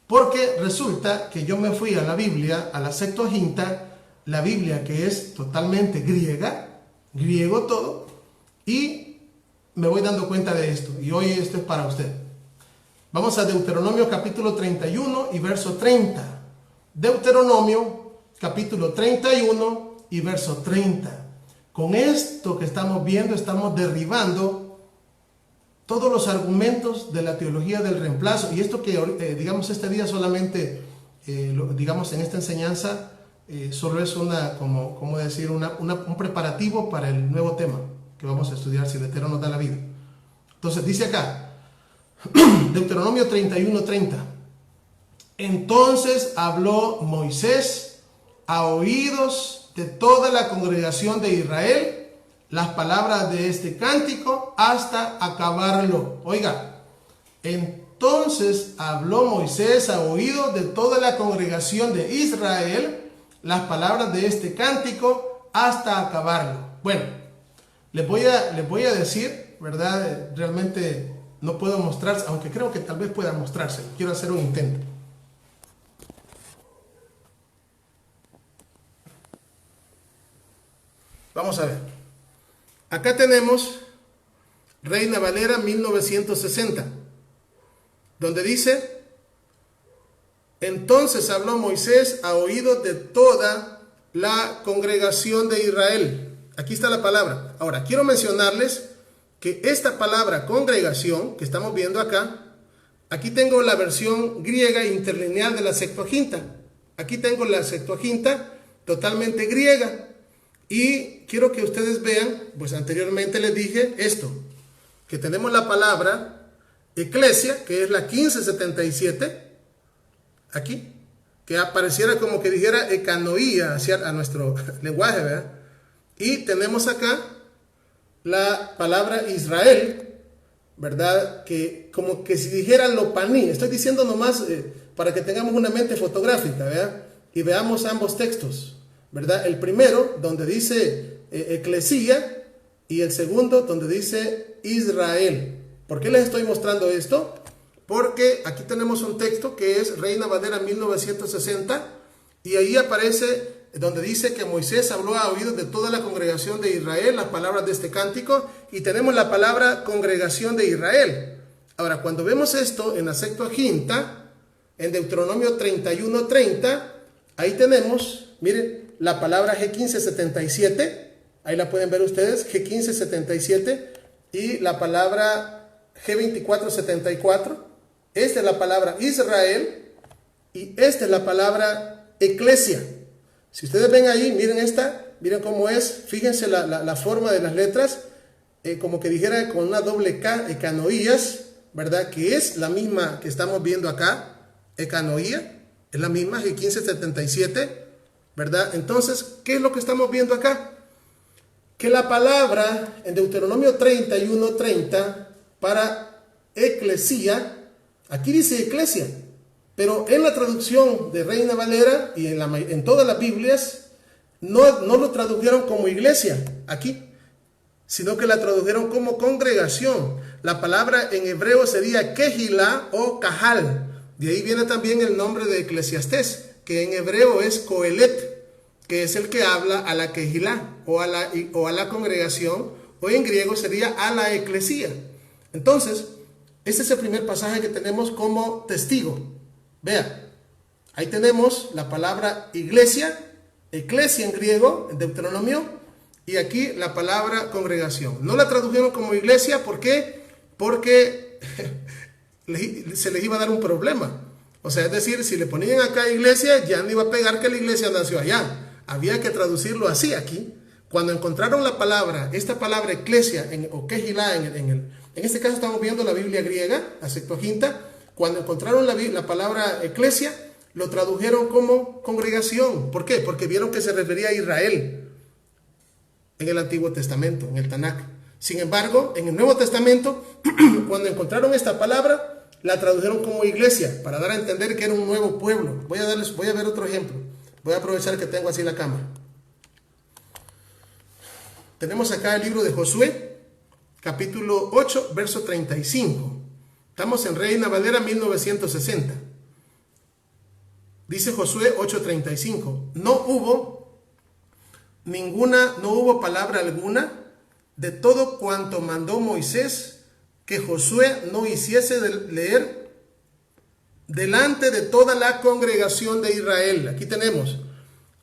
Porque resulta que yo me fui a la Biblia, a la Septuaginta, la Biblia que es totalmente griega, griego todo, y me voy dando cuenta de esto. Y hoy esto es para usted. Vamos a Deuteronomio capítulo 31 y verso 30. Deuteronomio capítulo 31 y verso 30. Con esto que estamos viendo, estamos derribando todos los argumentos de la teología del reemplazo. Y esto que, digamos, este día solamente, digamos, en esta enseñanza, solo es un preparativo para el nuevo tema que vamos a estudiar, si el Eterno nos da la vida. Entonces, dice acá, Deuteronomio 31:30. Entonces habló Moisés a oídos de toda la congregación de Israel las palabras de este cántico hasta acabarlo. Oiga, entonces habló Moisés a oídos de toda la congregación de Israel las palabras de este cántico hasta acabarlo. Bueno, les voy a decir, ¿verdad? Realmente no puedo mostrar, aunque creo que tal vez pueda mostrárselo. Quiero hacer un intento. Vamos a ver. Acá tenemos Reina Valera 1960, donde dice: entonces habló Moisés a oídos de toda la congregación de Israel. Aquí está la palabra. Ahora, quiero mencionarles que esta palabra congregación que estamos viendo acá, aquí tengo la versión griega interlineal de la Septuaginta. Aquí tengo la Septuaginta totalmente griega. Y quiero que ustedes vean, pues anteriormente les dije esto, que tenemos la palabra eclesia, que es la 1577, aquí, que apareciera como que dijera ecanoía a nuestro lenguaje, ¿verdad? Y tenemos acá la palabra Israel, ¿verdad? Que como que si dijera lopaní. Estoy diciendo nomás para que tengamos una mente fotográfica, ¿verdad? Y veamos ambos textos, ¿verdad? El primero donde dice eclesía y el segundo donde dice Israel. ¿Por qué les estoy mostrando esto? Porque aquí tenemos un texto que es Reina Valera 1960 y ahí aparece donde dice que Moisés habló a oídos de toda la congregación de Israel las palabras de este cántico, y tenemos la palabra congregación de Israel. Ahora, cuando vemos esto en la Septuaginta, en Deuteronomio 31:30, ahí tenemos, miren, la palabra G1577, ahí la pueden ver ustedes, G1577, y la palabra G2474. Esta es la palabra Israel y esta es la palabra eclesia. Si ustedes ven ahí, miren esta, miren cómo es, fíjense la forma de las letras, como que dijera con una doble K, ecanoías, ¿verdad? Que es la misma que estamos viendo acá, ecanoía, es la misma, G1577, ¿verdad? Entonces, ¿qué es lo que estamos viendo acá? Que la palabra en Deuteronomio 31:30 para eclesía, aquí dice eclesia, pero en la traducción de Reina Valera y en todas las Biblias no lo tradujeron como iglesia aquí, sino que la tradujeron como congregación. La palabra en hebreo sería Kehilá o Kahal. De ahí viene también el nombre de Eclesiastés, que en hebreo es Coelet, que es el que habla a la Kehilá o a la congregación, o en griego sería a la eclesía. Entonces, este es el primer pasaje que tenemos como testigo. Vea, ahí tenemos la palabra iglesia, eclesia en griego, en Deuteronomio, y aquí la palabra congregación. No la tradujeron como iglesia, ¿por qué? Porque se les iba a dar un problema. O sea, es decir, si le ponían acá iglesia, ya no iba a pegar que la iglesia nació allá. Había que traducirlo así aquí. Cuando encontraron la palabra, esta palabra eclesia o Kehilá, en este caso estamos viendo la Biblia griega, la Septuaginta. Cuando encontraron la palabra eclesia, lo tradujeron como congregación. ¿Por qué? Porque vieron que se refería a Israel en el Antiguo Testamento, en el Tanakh. Sin embargo, en el Nuevo Testamento, cuando encontraron esta palabra, la tradujeron como iglesia, para dar a entender que era un nuevo pueblo. Voy a ver otro ejemplo. Voy a aprovechar que tengo así la cámara. Tenemos acá el libro de Josué, capítulo 8, verso 35. Estamos en Reina Valera 1960. Dice Josué 8:35. No hubo palabra alguna de todo cuanto mandó Moisés que Josué no hiciese leer delante de toda la congregación de Israel. Aquí tenemos,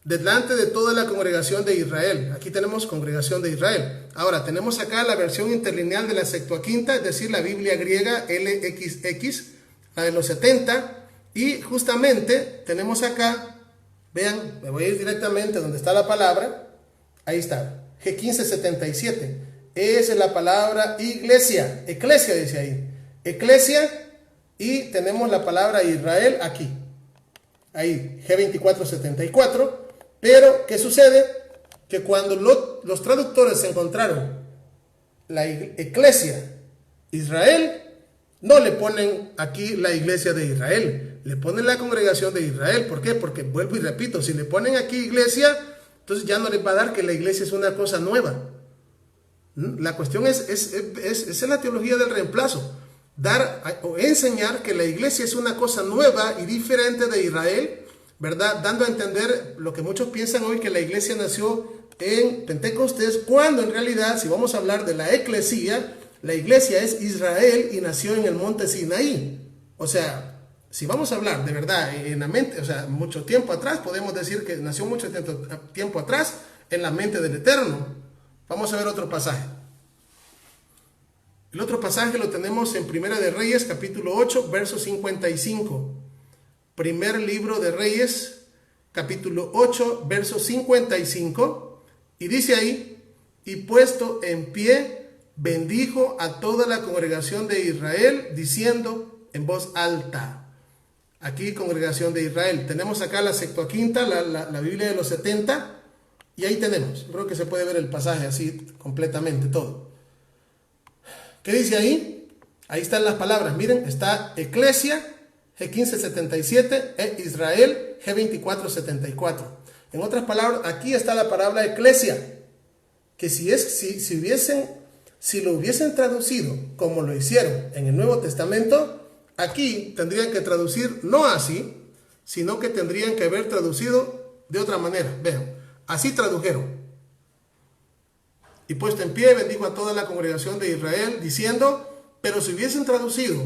delante de toda la congregación de Israel. Aquí tenemos congregación de Israel. Ahora, tenemos acá la versión interlineal de la Septuaginta, es decir, la Biblia griega LXX, la de los 70. Y justamente tenemos acá, vean, me voy a ir directamente donde está la palabra. Ahí está, G1577. Es la palabra iglesia. Eclesia dice ahí. Eclesia, y tenemos la palabra Israel aquí. Ahí, G2474. Pero, ¿qué sucede? Que cuando los traductores encontraron la eclesia Israel, no le ponen aquí la iglesia de Israel, le ponen la congregación de Israel. ¿Por qué? Porque, vuelvo y repito, si le ponen aquí iglesia, entonces ya no les va a dar que la iglesia es una cosa nueva. La cuestión es la teología del reemplazo. Dar o enseñar que la iglesia es una cosa nueva y diferente de Israel, ¿verdad? Dando a entender lo que muchos piensan hoy, que la iglesia nació en Pentecostés, cuando en realidad, si vamos a hablar de la eclesía, la iglesia es Israel y nació en el monte Sinaí. O sea, si vamos a hablar de verdad en la mente, o sea, mucho tiempo atrás, podemos decir que nació mucho tiempo atrás en la mente del Eterno. Vamos a ver otro pasaje. El otro pasaje lo tenemos en Primera de Reyes, capítulo 8, verso 55. Primer libro de Reyes, capítulo 8, verso 55. Y dice ahí, y puesto en pie, bendijo a toda la congregación de Israel, diciendo en voz alta. Aquí, congregación de Israel. Tenemos acá la Septuaginta, la Biblia de los 70. Y ahí tenemos. Creo que se puede ver el pasaje así completamente todo. ¿Qué dice ahí? Ahí están las palabras. Miren, está Eclesia, G1577, e Israel, G2474. En otras palabras, aquí está la palabra Eclesia, que si lo hubiesen traducido como lo hicieron en el Nuevo Testamento, aquí tendrían que traducir no así, sino que tendrían que haber traducido de otra manera. Vean, así tradujeron. Y puesto en pie, bendijo a toda la congregación de Israel, diciendo, pero si hubiesen traducido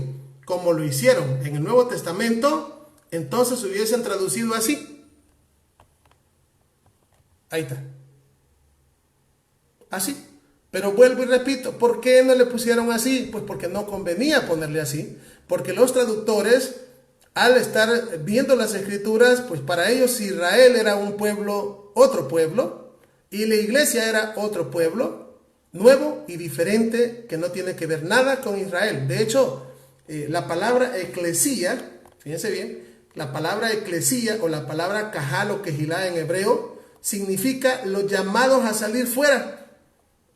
como lo hicieron en el Nuevo Testamento, entonces hubiesen traducido así. Ahí está. Así. Pero vuelvo y repito, ¿por qué no le pusieron así? Pues porque no convenía ponerle así. Porque los traductores, al estar viendo las escrituras, pues para ellos Israel era un pueblo, otro pueblo, y la iglesia era otro pueblo, nuevo y diferente, que no tiene que ver nada con Israel. De hecho, la palabra eclesía, fíjense bien, la palabra eclesía o la palabra kahal o kehilá en hebreo, significa los llamados a salir fuera.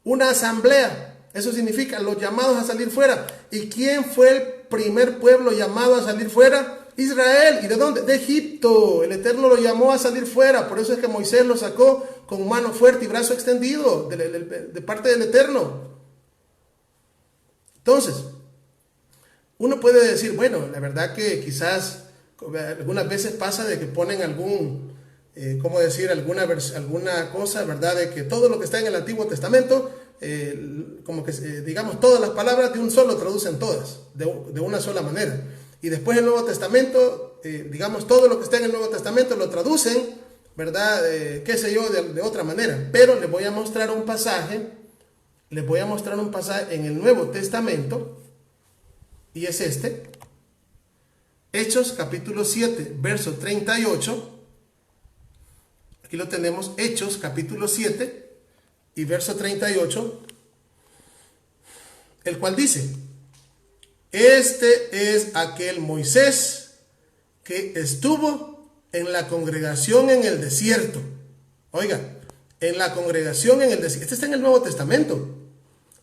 Una asamblea, eso significa los llamados a salir fuera. ¿Y quién fue el primer pueblo llamado a salir fuera? Israel. ¿Y de dónde? De Egipto. El Eterno lo llamó a salir fuera. Por eso es que Moisés lo sacó con mano fuerte y brazo extendido de parte del Eterno. Entonces, uno puede decir, bueno, la verdad que quizás algunas veces pasa de que ponen ¿cómo decir? Alguna cosa, ¿verdad? De que todo lo que está en el Antiguo Testamento, como que, digamos, todas las palabras de un solo traducen todas, de una sola manera. Y después el Nuevo Testamento, digamos, todo lo que está en el Nuevo Testamento lo traducen, ¿verdad? Qué sé yo, de otra manera. Pero les voy a mostrar un pasaje en el Nuevo Testamento, y es este. Hechos capítulo 7, verso 38. Aquí lo tenemos, Hechos capítulo 7 y verso 38, el cual dice: este es aquel Moisés que estuvo en la congregación en el desierto. Oiga, en la congregación en el desierto. Este está en el Nuevo Testamento.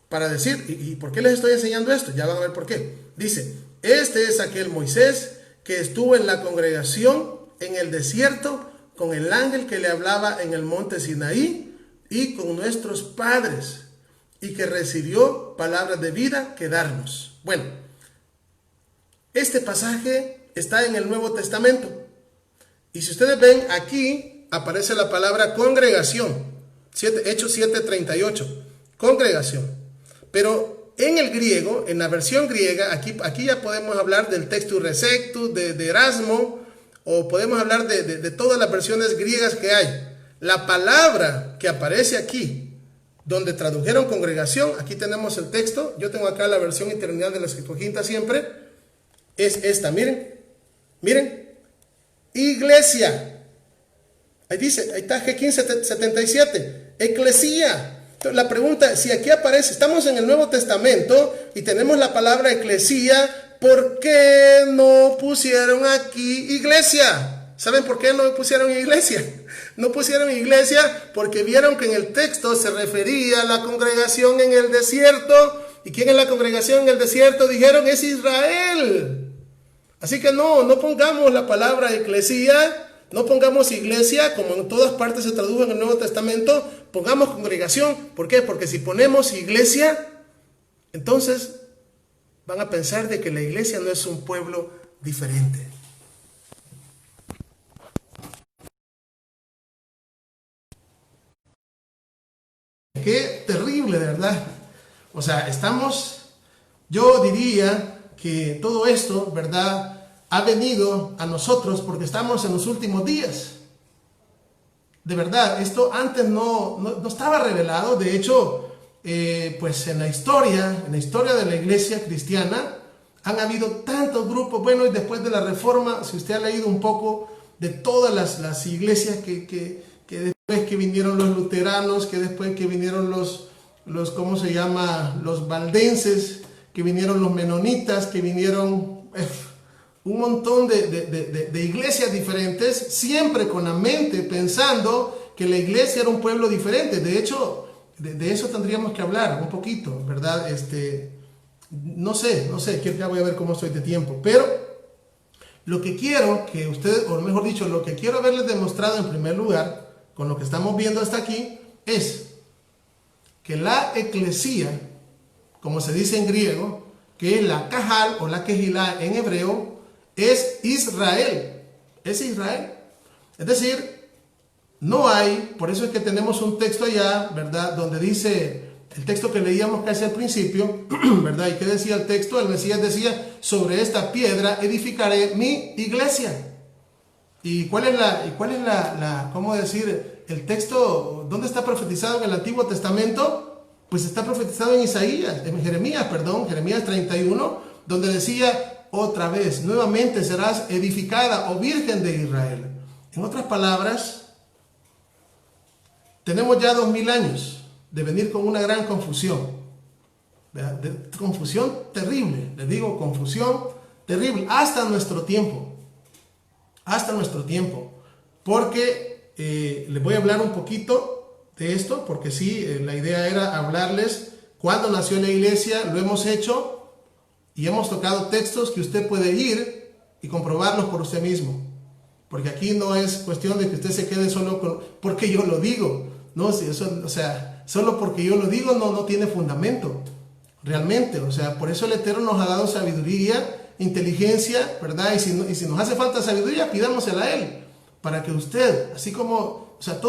Para decir, ¿y por qué les estoy enseñando esto? Ya van a ver por qué. Dice, este es aquel Moisés que estuvo en la congregación en el desierto con el ángel que le hablaba en el monte Sinaí y con nuestros padres, y que recibió palabras de vida que darnos. Bueno, este pasaje está en el Nuevo Testamento. Y si ustedes ven, aquí aparece la palabra congregación. Hechos 7:38. Congregación. Pero en el griego, en la versión griega, aquí ya podemos hablar del Textus Receptus, de Erasmo, o podemos hablar de todas las versiones griegas que hay. La palabra que aparece aquí, donde tradujeron congregación, aquí tenemos el texto, yo tengo acá la versión internacional de la Septuaginta siempre, es esta, miren, iglesia, ahí dice, ahí está G1577, eclesía. Entonces, la pregunta, si aquí aparece, estamos en el Nuevo Testamento y tenemos la palabra eclesía, ¿por qué no pusieron aquí iglesia? ¿Saben por qué no pusieron iglesia? No pusieron iglesia porque vieron que en el texto se refería a la congregación en el desierto. ¿Y quién es la congregación en el desierto? Dijeron, es Israel. Así que no pongamos la palabra eclesía, no pongamos iglesia, como en todas partes se tradujo en el Nuevo Testamento, pongamos congregación. ¿Por qué? Porque si ponemos iglesia, entonces van a pensar de que la iglesia no es un pueblo diferente. Qué terrible, de verdad. O sea, yo diría que todo esto, ¿verdad?, ha venido a nosotros porque estamos en los últimos días. De verdad, esto antes no estaba revelado. De hecho, pues en la historia de la iglesia cristiana han habido tantos grupos. Bueno, y después de la Reforma, si usted ha leído un poco de todas las iglesias que después que vinieron los luteranos, que después que vinieron los ¿cómo se llama?, los valdenses, que vinieron los menonitas, que vinieron un montón de iglesias diferentes, siempre con la mente pensando que la iglesia era un pueblo diferente. De hecho, de eso tendríamos que hablar un poquito, ¿verdad? No sé, que ya voy a ver cómo estoy de tiempo, pero lo que quiero que ustedes, o mejor dicho, lo que quiero haberles demostrado en primer lugar, con lo que estamos viendo hasta aquí, es que la eclesía, como se dice en griego, que es la Kahal o la Kehilá en hebreo, es Israel. Es Israel. Es decir, no hay, por eso es que tenemos un texto allá, ¿verdad?, donde dice, el texto que leíamos casi al principio, ¿verdad? ¿Y qué decía el texto? El Mesías decía, sobre esta piedra edificaré mi iglesia. ¿Y cuál es cómo decir, el texto, dónde está profetizado en el Antiguo Testamento? Pues está profetizado en Jeremías 31, donde decía, otra vez, nuevamente serás edificada, oh Virgen de Israel. En otras palabras, tenemos ya 2000 años de venir con una gran confusión, ¿verdad? Confusión terrible, les digo, confusión terrible, hasta nuestro tiempo, porque les voy a hablar un poquito de esto, porque sí, la idea era hablarles cuándo nació la iglesia, lo hemos hecho, y hemos tocado textos que usted puede ir y comprobarlos por usted mismo. Porque aquí no es cuestión de que usted se quede solo porque yo lo digo. No, solo porque yo lo digo no tiene fundamento. realmente. O sea, por eso el Eterno nos ha dado sabiduría, inteligencia, ¿verdad? Y si nos hace falta sabiduría, pidámosela a Él, para que usted, así como, o sea,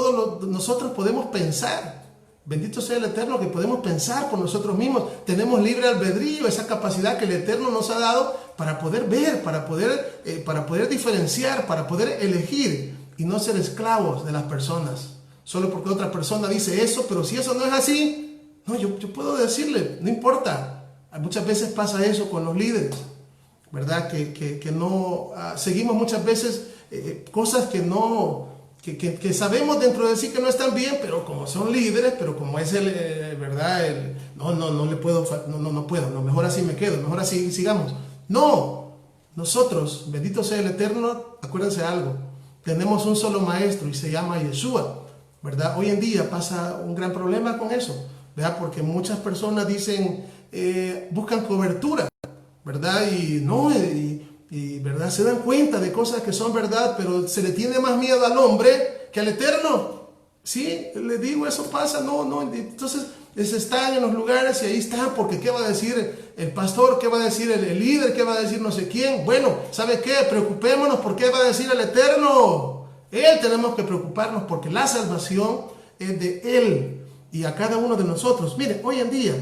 nosotros podemos pensar. Bendito sea el Eterno, que podemos pensar por nosotros mismos. Tenemos libre albedrío, esa capacidad que el Eterno nos ha dado para poder ver, para poder diferenciar, para poder elegir y no ser esclavos de las personas. Solo porque otra persona dice eso, pero si eso no es así, no, yo puedo decirle, no importa. Muchas veces pasa eso con los líderes, ¿verdad? Que no seguimos muchas veces cosas que no... Que sabemos dentro de sí que no están bien, pero como son líderes, pero como es ¿verdad? No le puedo, no puedo, no, mejor así me quedo, mejor así sigamos. No, nosotros, bendito sea el Eterno, acuérdense algo, tenemos un solo maestro y se llama Yeshua, ¿verdad? Hoy en día pasa un gran problema con eso, ¿verdad? Porque muchas personas dicen, buscan cobertura, ¿verdad? Y ¿verdad? Se dan cuenta de cosas que son verdad, pero se le tiene más miedo al hombre que al Eterno. Sí, le digo, eso pasa, no. Entonces, están en los lugares y ahí están, porque ¿qué va a decir el pastor? ¿Qué va a decir el líder? ¿Qué va a decir no sé quién? Bueno, ¿sabe qué? Preocupémonos por qué va a decir el Eterno. Él tenemos que preocuparnos porque la salvación es de Él y a cada uno de nosotros. Miren, hoy en día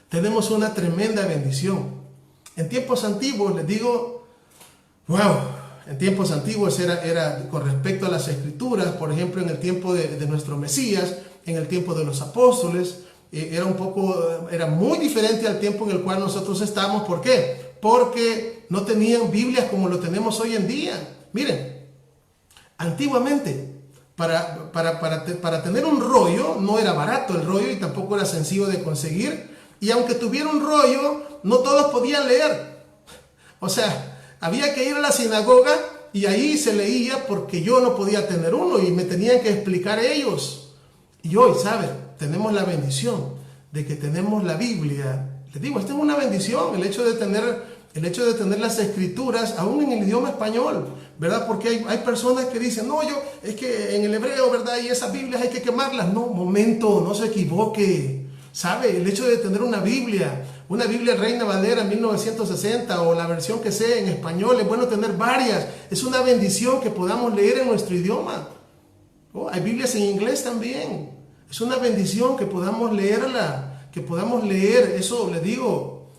tenemos una tremenda bendición. En tiempos antiguos, les digo, wow, en tiempos antiguos era con respecto a las escrituras, por ejemplo, en el tiempo de nuestro Mesías, en el tiempo de los apóstoles, era muy diferente al tiempo en el cual nosotros estamos. ¿Por qué? Porque no tenían Biblias como lo tenemos hoy en día. Miren, antiguamente, para tener un rollo, no era barato el rollo y tampoco era sencillo de conseguir. Y aunque tuviera un rollo, no todos podían leer. O sea, había que ir a la sinagoga y ahí se leía porque yo no podía tener uno y me tenían que explicar ellos. Y hoy, ¿saben? Tenemos la bendición de que tenemos la Biblia. Les digo, esta es una bendición, el hecho de tener las escrituras aún en el idioma español, ¿verdad? Porque hay personas que dicen, no, es que en el hebreo, ¿verdad? Y esas Biblias hay que quemarlas. No, momento, no se equivoque. ¿Sabe? El hecho de tener una Biblia Reina Valera 1960 o la versión que sea en español, es bueno tener varias. Es una bendición que podamos leer en nuestro idioma. Hay Biblias en inglés también. Es una bendición que podamos leerla, que podamos leer. Eso le digo,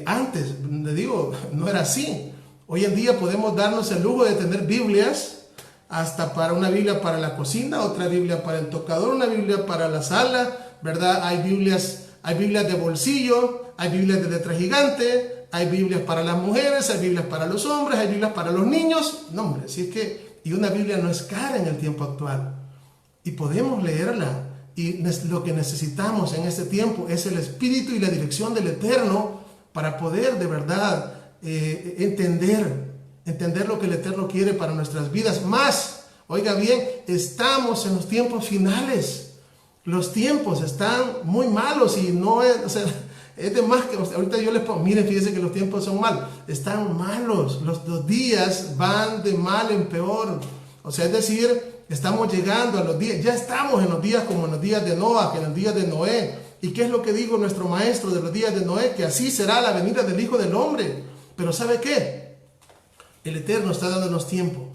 antes, le digo, no era así. Hoy en día podemos darnos el lujo de tener Biblias, hasta para una Biblia para la cocina, otra Biblia para el tocador, una Biblia para la sala, ¿verdad? Hay Biblias de bolsillo, hay Biblias de letra gigante, hay Biblias para las mujeres, hay Biblias para los hombres, hay Biblias para los niños. No, hombre, si es que, y una Biblia no es cara en el tiempo actual. Y podemos leerla. Y lo que necesitamos en este tiempo es el Espíritu y la dirección del Eterno para poder de verdad entender lo que el Eterno quiere para nuestras vidas. Más, oiga bien, estamos en los tiempos finales. Los tiempos están muy malos y no es, o sea, es de más que, ahorita yo les pongo, miren, fíjense que los tiempos son malos, están malos, los días van de mal en peor. O sea, es decir, estamos llegando a los días, ya estamos en los días como en los días de Noah, que en los días de Noé. ¿Y qué es lo que dijo nuestro maestro de los días de Noé? Que así será la venida del Hijo del Hombre. Pero ¿sabe qué? El Eterno está dándonos tiempo.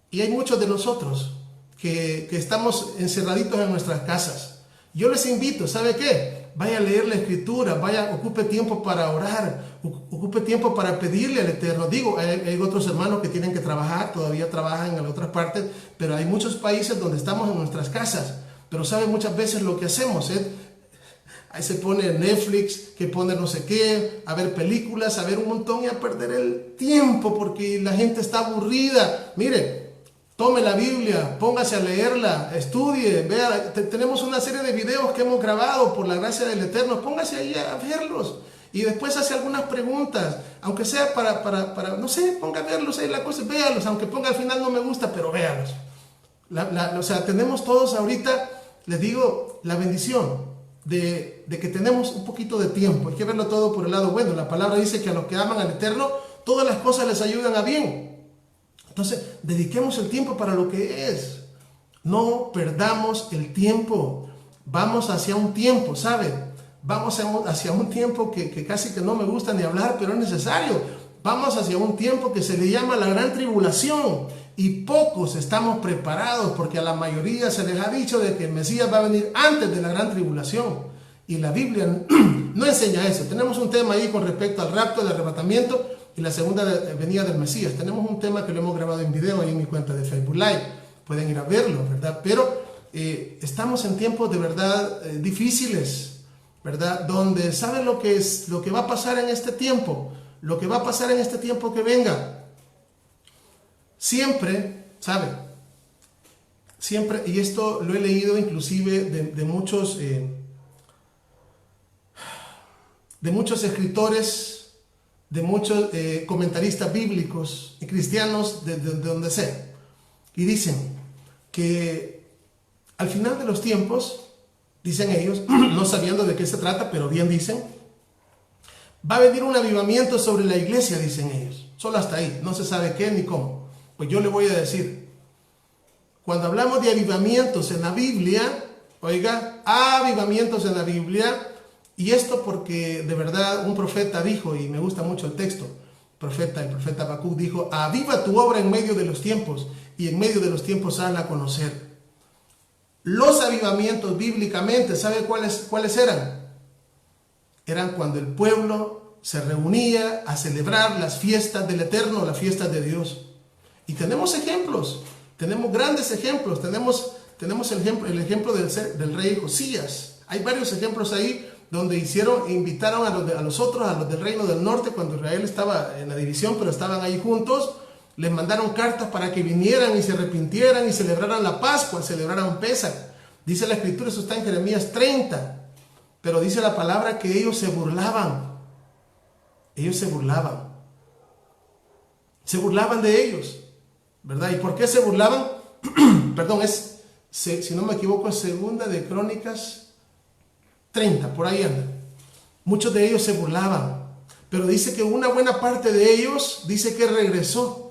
Y hay muchos de nosotros que estamos encerraditos en nuestras casas. Yo les invito, ¿sabe qué? Vaya a leer la Escritura, ocupe tiempo para orar, ocupe tiempo para pedirle al Eterno. Digo, hay otros hermanos que tienen que trabajar, todavía trabajan en otras partes, pero hay muchos países donde estamos en nuestras casas. Pero ¿sabe? Muchas veces lo que hacemos es, ahí se pone Netflix, que pone no sé qué, a ver películas, a ver un montón y a perder el tiempo porque la gente está aburrida. Mire, tome la Biblia, póngase a leerla, estudie, vea. Tenemos una serie de videos que hemos grabado por la gracia del Eterno. Póngase ahí a verlos y después hace algunas preguntas, aunque sea para no sé, ponga a verlos ahí la cosa, véalos, aunque ponga al final no me gusta, pero véalos. O sea, tenemos todos ahorita, les digo, la bendición de que tenemos un poquito de tiempo. Hay que verlo todo por el lado bueno. La palabra dice que a los que aman al Eterno, todas las cosas les ayudan a bien. Entonces, dediquemos el tiempo para lo que es. No perdamos el tiempo. Vamos hacia un tiempo, ¿sabe? Vamos hacia un tiempo que casi que no me gusta ni hablar, pero es necesario. Vamos hacia un tiempo que se le llama la gran tribulación. Y pocos estamos preparados, porque a la mayoría se les ha dicho de que el Mesías va a venir antes de la gran tribulación. Y la Biblia no enseña eso. Tenemos un tema ahí con respecto al rapto, el arrebatamiento y la segunda venida del Mesías. Tenemos un tema que lo hemos grabado en video ahí en mi cuenta de Facebook Live. Pueden ir a verlo, ¿verdad? Pero estamos en tiempos de verdad difíciles, ¿verdad? Donde ¿saben lo que va a pasar en este tiempo? Lo que va a pasar en este tiempo que venga. Siempre, ¿sabe? Siempre, y esto lo he leído inclusive de muchos escritores, de muchos comentaristas bíblicos y cristianos de donde sea. Y dicen que al final de los tiempos, dicen ellos, no sabiendo de qué se trata, pero bien dicen, va a venir un avivamiento sobre la iglesia, dicen ellos. Solo hasta ahí, no se sabe qué ni cómo. Pues yo le voy a decir, cuando hablamos de avivamientos en la Biblia, oiga, avivamientos en la Biblia, y esto porque de verdad un profeta dijo, y me gusta mucho el texto, el profeta Habacuc dijo, aviva tu obra en medio de los tiempos, y en medio de los tiempos hazla a conocer. Los avivamientos bíblicamente, ¿sabe cuáles eran? Eran cuando el pueblo se reunía a celebrar las fiestas del Eterno, las fiestas de Dios. Y tenemos ejemplos, tenemos grandes ejemplos, tenemos el ejemplo del rey Josías. Hay varios ejemplos ahí donde invitaron a los del reino del norte, cuando Israel estaba en la división, pero estaban ahí juntos, les mandaron cartas para que vinieran y se arrepintieran y celebraran la Pascua, celebraran Pesach. Dice la Escritura, eso está en Jeremías 30, pero dice la palabra que ellos se burlaban. Ellos se burlaban de ellos, ¿verdad? ¿Y por qué se burlaban? Perdón, si no me equivoco, es segunda de Crónicas 30, por ahí anda. Muchos de ellos se burlaban, pero dice que una buena parte de ellos, dice que regresó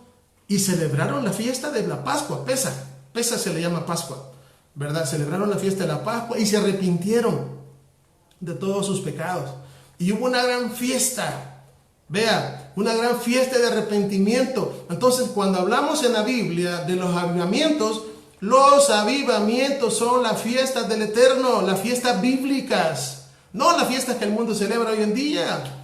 y celebraron la fiesta de la Pascua, Pesach se le llama Pascua, ¿verdad? Celebraron la fiesta de la Pascua y se arrepintieron de todos sus pecados. Y hubo una gran fiesta, vea, una gran fiesta de arrepentimiento. Entonces, cuando hablamos en la Biblia de los avivamientos son las fiestas del Eterno, las fiestas bíblicas, no las fiestas que el mundo celebra hoy en día.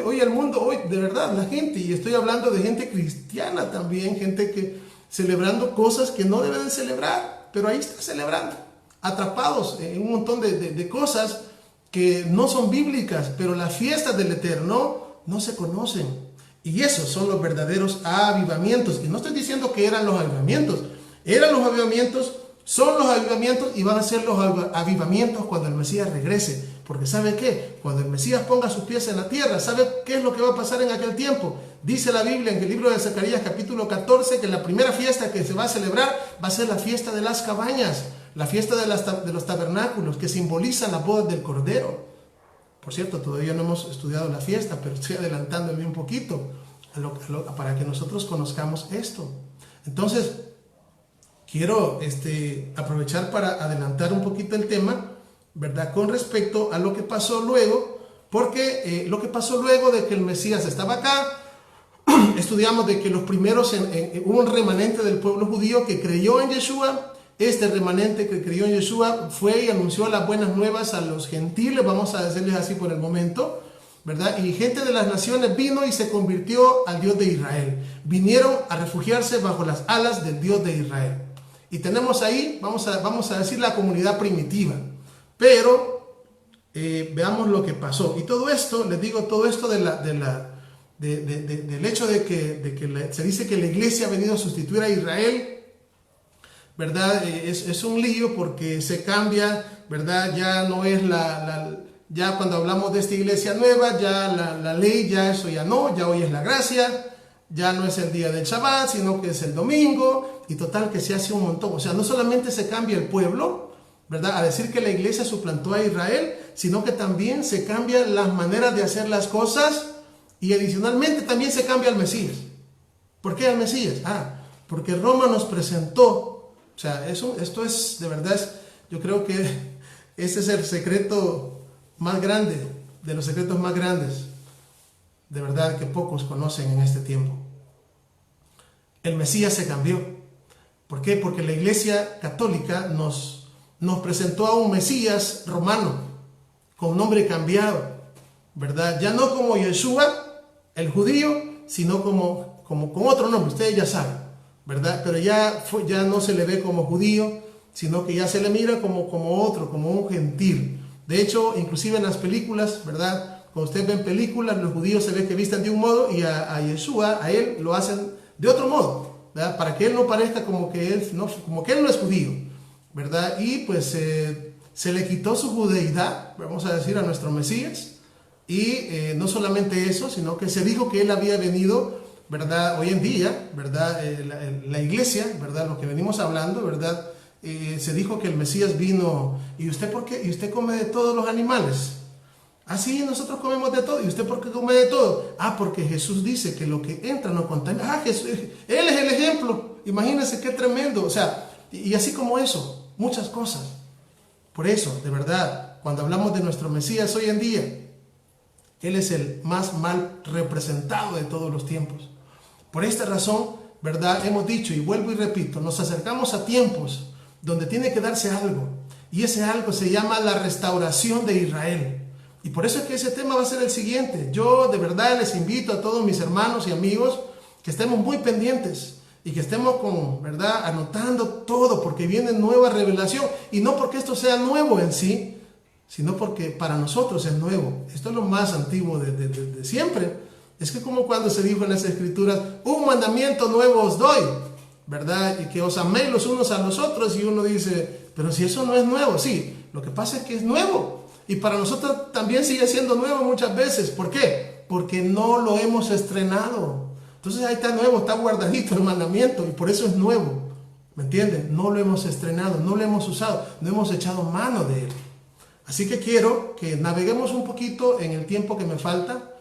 Hoy el mundo, de verdad, la gente, y estoy hablando de gente cristiana también, gente que celebrando cosas que no deben celebrar, pero ahí está celebrando, atrapados en un montón de cosas que no son bíblicas, pero las fiestas del Eterno no se conocen. Y esos son los verdaderos avivamientos. Y no estoy diciendo que eran los avivamientos. Eran los avivamientos, son los avivamientos y van a ser los avivamientos cuando el Mesías regrese. Porque ¿sabe qué? Cuando el Mesías ponga sus pies en la tierra, ¿sabe qué es lo que va a pasar en aquel tiempo? Dice la Biblia en el libro de Zacarías capítulo 14 que la primera fiesta que se va a celebrar va a ser la fiesta de las cabañas, la fiesta de los tabernáculos, que simbolizan la boda del Cordero. Por cierto, todavía no hemos estudiado la fiesta, pero estoy adelantándome un poquito para que nosotros conozcamos esto. Entonces, quiero aprovechar para adelantar un poquito el tema, ¿verdad? Con respecto a lo que pasó luego, porque lo que pasó luego de que el Mesías estaba acá, estudiamos de que los primeros, hubo un remanente del pueblo judío que creyó en Yeshua. Este remanente que creyó en Yeshua fue y anunció las buenas nuevas a los gentiles, vamos a decirles así por el momento, ¿verdad? Y gente de las naciones vino y se convirtió al Dios de Israel. Vinieron a refugiarse bajo las alas del Dios de Israel. Y tenemos ahí, vamos a decir, la comunidad primitiva. Pero veamos lo que pasó. Y todo esto, les digo, todo esto del hecho de que se dice que la iglesia ha venido a sustituir a Israel, ¿verdad? Es un lío porque se cambia, ¿verdad? Ya no es ya cuando hablamos de esta iglesia nueva, ya la ley, ya eso ya no, ya hoy es la gracia, ya no es el día del Shabbat, sino que es el domingo, y total que se hace un montón. O sea, no solamente se cambia el pueblo, ¿verdad? A decir que la iglesia suplantó a Israel, sino que también se cambian las maneras de hacer las cosas y adicionalmente también se cambia el Mesías. ¿Por qué el Mesías? Porque Roma nos presentó, o sea, esto es, de verdad, yo creo que ese es el secreto más grande, de los secretos más grandes, de verdad que pocos conocen en este tiempo. El Mesías se cambió. ¿Por qué? Porque la Iglesia Católica nos presentó a un Mesías romano, con nombre cambiado, ¿verdad? Ya no como Yeshua, el judío, sino como con otro nombre, ustedes ya saben, ¿verdad? Pero ya no se le ve como judío, sino que ya se le mira como otro, como un gentil. De hecho, inclusive en las películas, ¿verdad? Cuando ustedes ven películas, los judíos se ve que visten de un modo y a Yeshua, a él lo hacen de otro modo, ¿verdad? Para que él no parezca como que él no es judío, ¿verdad? Y pues se le quitó su judeidad, vamos a decir, a nuestro Mesías. Y no solamente eso, sino que se dijo que él había venido, ¿verdad? Hoy en día, ¿verdad? La iglesia, ¿verdad? Lo que venimos hablando, ¿verdad? Se dijo que el Mesías vino. ¿Y usted por qué? ¿Y usted come de todos los animales? Ah, sí, nosotros comemos de todo. ¿Y usted por qué come de todo? Ah, porque Jesús dice que lo que entra no contamina. Ah, Jesús, él es el ejemplo. Imagínense qué tremendo. O sea, y así como eso, muchas cosas. Por eso, de verdad, cuando hablamos de nuestro Mesías hoy en día, él es el más mal representado de todos los tiempos. Por esta razón, ¿verdad? Hemos dicho, y vuelvo y repito, nos acercamos a tiempos donde tiene que darse algo. Y ese algo se llama la restauración de Israel. Y por eso es que ese tema va a ser el siguiente. Yo de verdad les invito a todos mis hermanos y amigos que estemos muy pendientes y que estemos ¿verdad? Anotando todo, porque viene nueva revelación. Y no porque esto sea nuevo en sí, sino porque para nosotros es nuevo. Esto es lo más antiguo de siempre. Es que como cuando se dijo en las Escrituras, un mandamiento nuevo os doy, ¿verdad? Y que os améis los unos a los otros. Y uno dice, pero si eso no es nuevo. Sí, lo que pasa es que es nuevo. Y para nosotros también sigue siendo nuevo muchas veces. ¿Por qué? Porque no lo hemos estrenado. Entonces ahí está nuevo, está guardadito el mandamiento. Y por eso es nuevo. ¿Me entienden? No lo hemos estrenado, no lo hemos usado, no hemos echado mano de él. Así que quiero que naveguemos un poquito en el tiempo que me falta,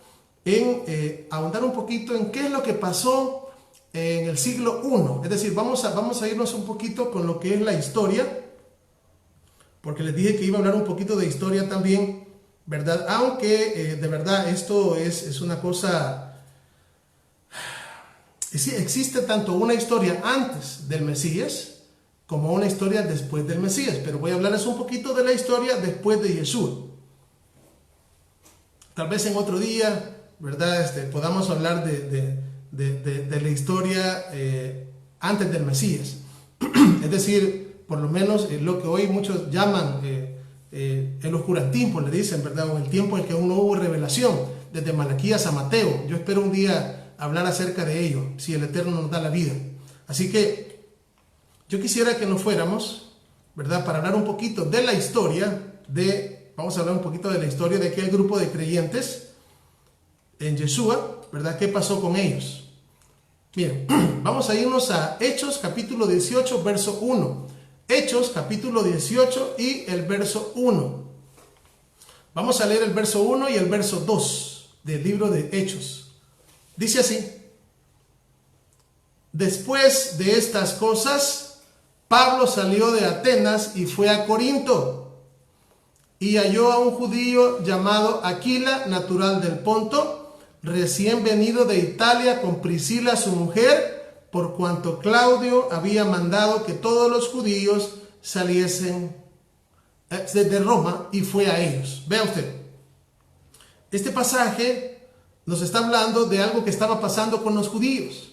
en ahondar un poquito en qué es lo que pasó en el siglo I. Es decir, vamos a irnos un poquito con lo que es la historia, porque les dije que iba a hablar un poquito de historia también, ¿verdad? Aunque de verdad esto es una cosa... Sí, existe tanto una historia antes del Mesías como una historia después del Mesías, pero voy a hablarles un poquito de la historia después de Yeshua. Tal vez en otro día, ¿verdad? Podamos hablar de la historia antes del Mesías. Es decir, por lo menos lo que hoy muchos llaman el oscurantismo, le dicen, ¿verdad? O el tiempo en el que aún no hubo revelación, desde Malaquías a Mateo. Yo espero un día hablar acerca de ello, si el Eterno nos da la vida. Así que yo quisiera que nos fuéramos, ¿verdad? Para hablar un poquito de la historia vamos a hablar un poquito de la historia de aquel grupo de creyentes en Yeshua, ¿verdad? ¿Qué pasó con ellos? Miren, vamos a irnos a Hechos capítulo 18, verso 1. Hechos capítulo 18 y el verso 1. Vamos a leer el verso 1 y el verso 2 del libro de Hechos. Dice así: después de estas cosas, Pablo salió de Atenas y fue a Corinto, y halló a un judío llamado Aquila, natural del Ponto, recién venido de Italia con Priscila su mujer, por cuanto Claudio había mandado que todos los judíos saliesen de Roma, y fue a ellos. Vea usted, este pasaje nos está hablando de algo que estaba pasando con los judíos.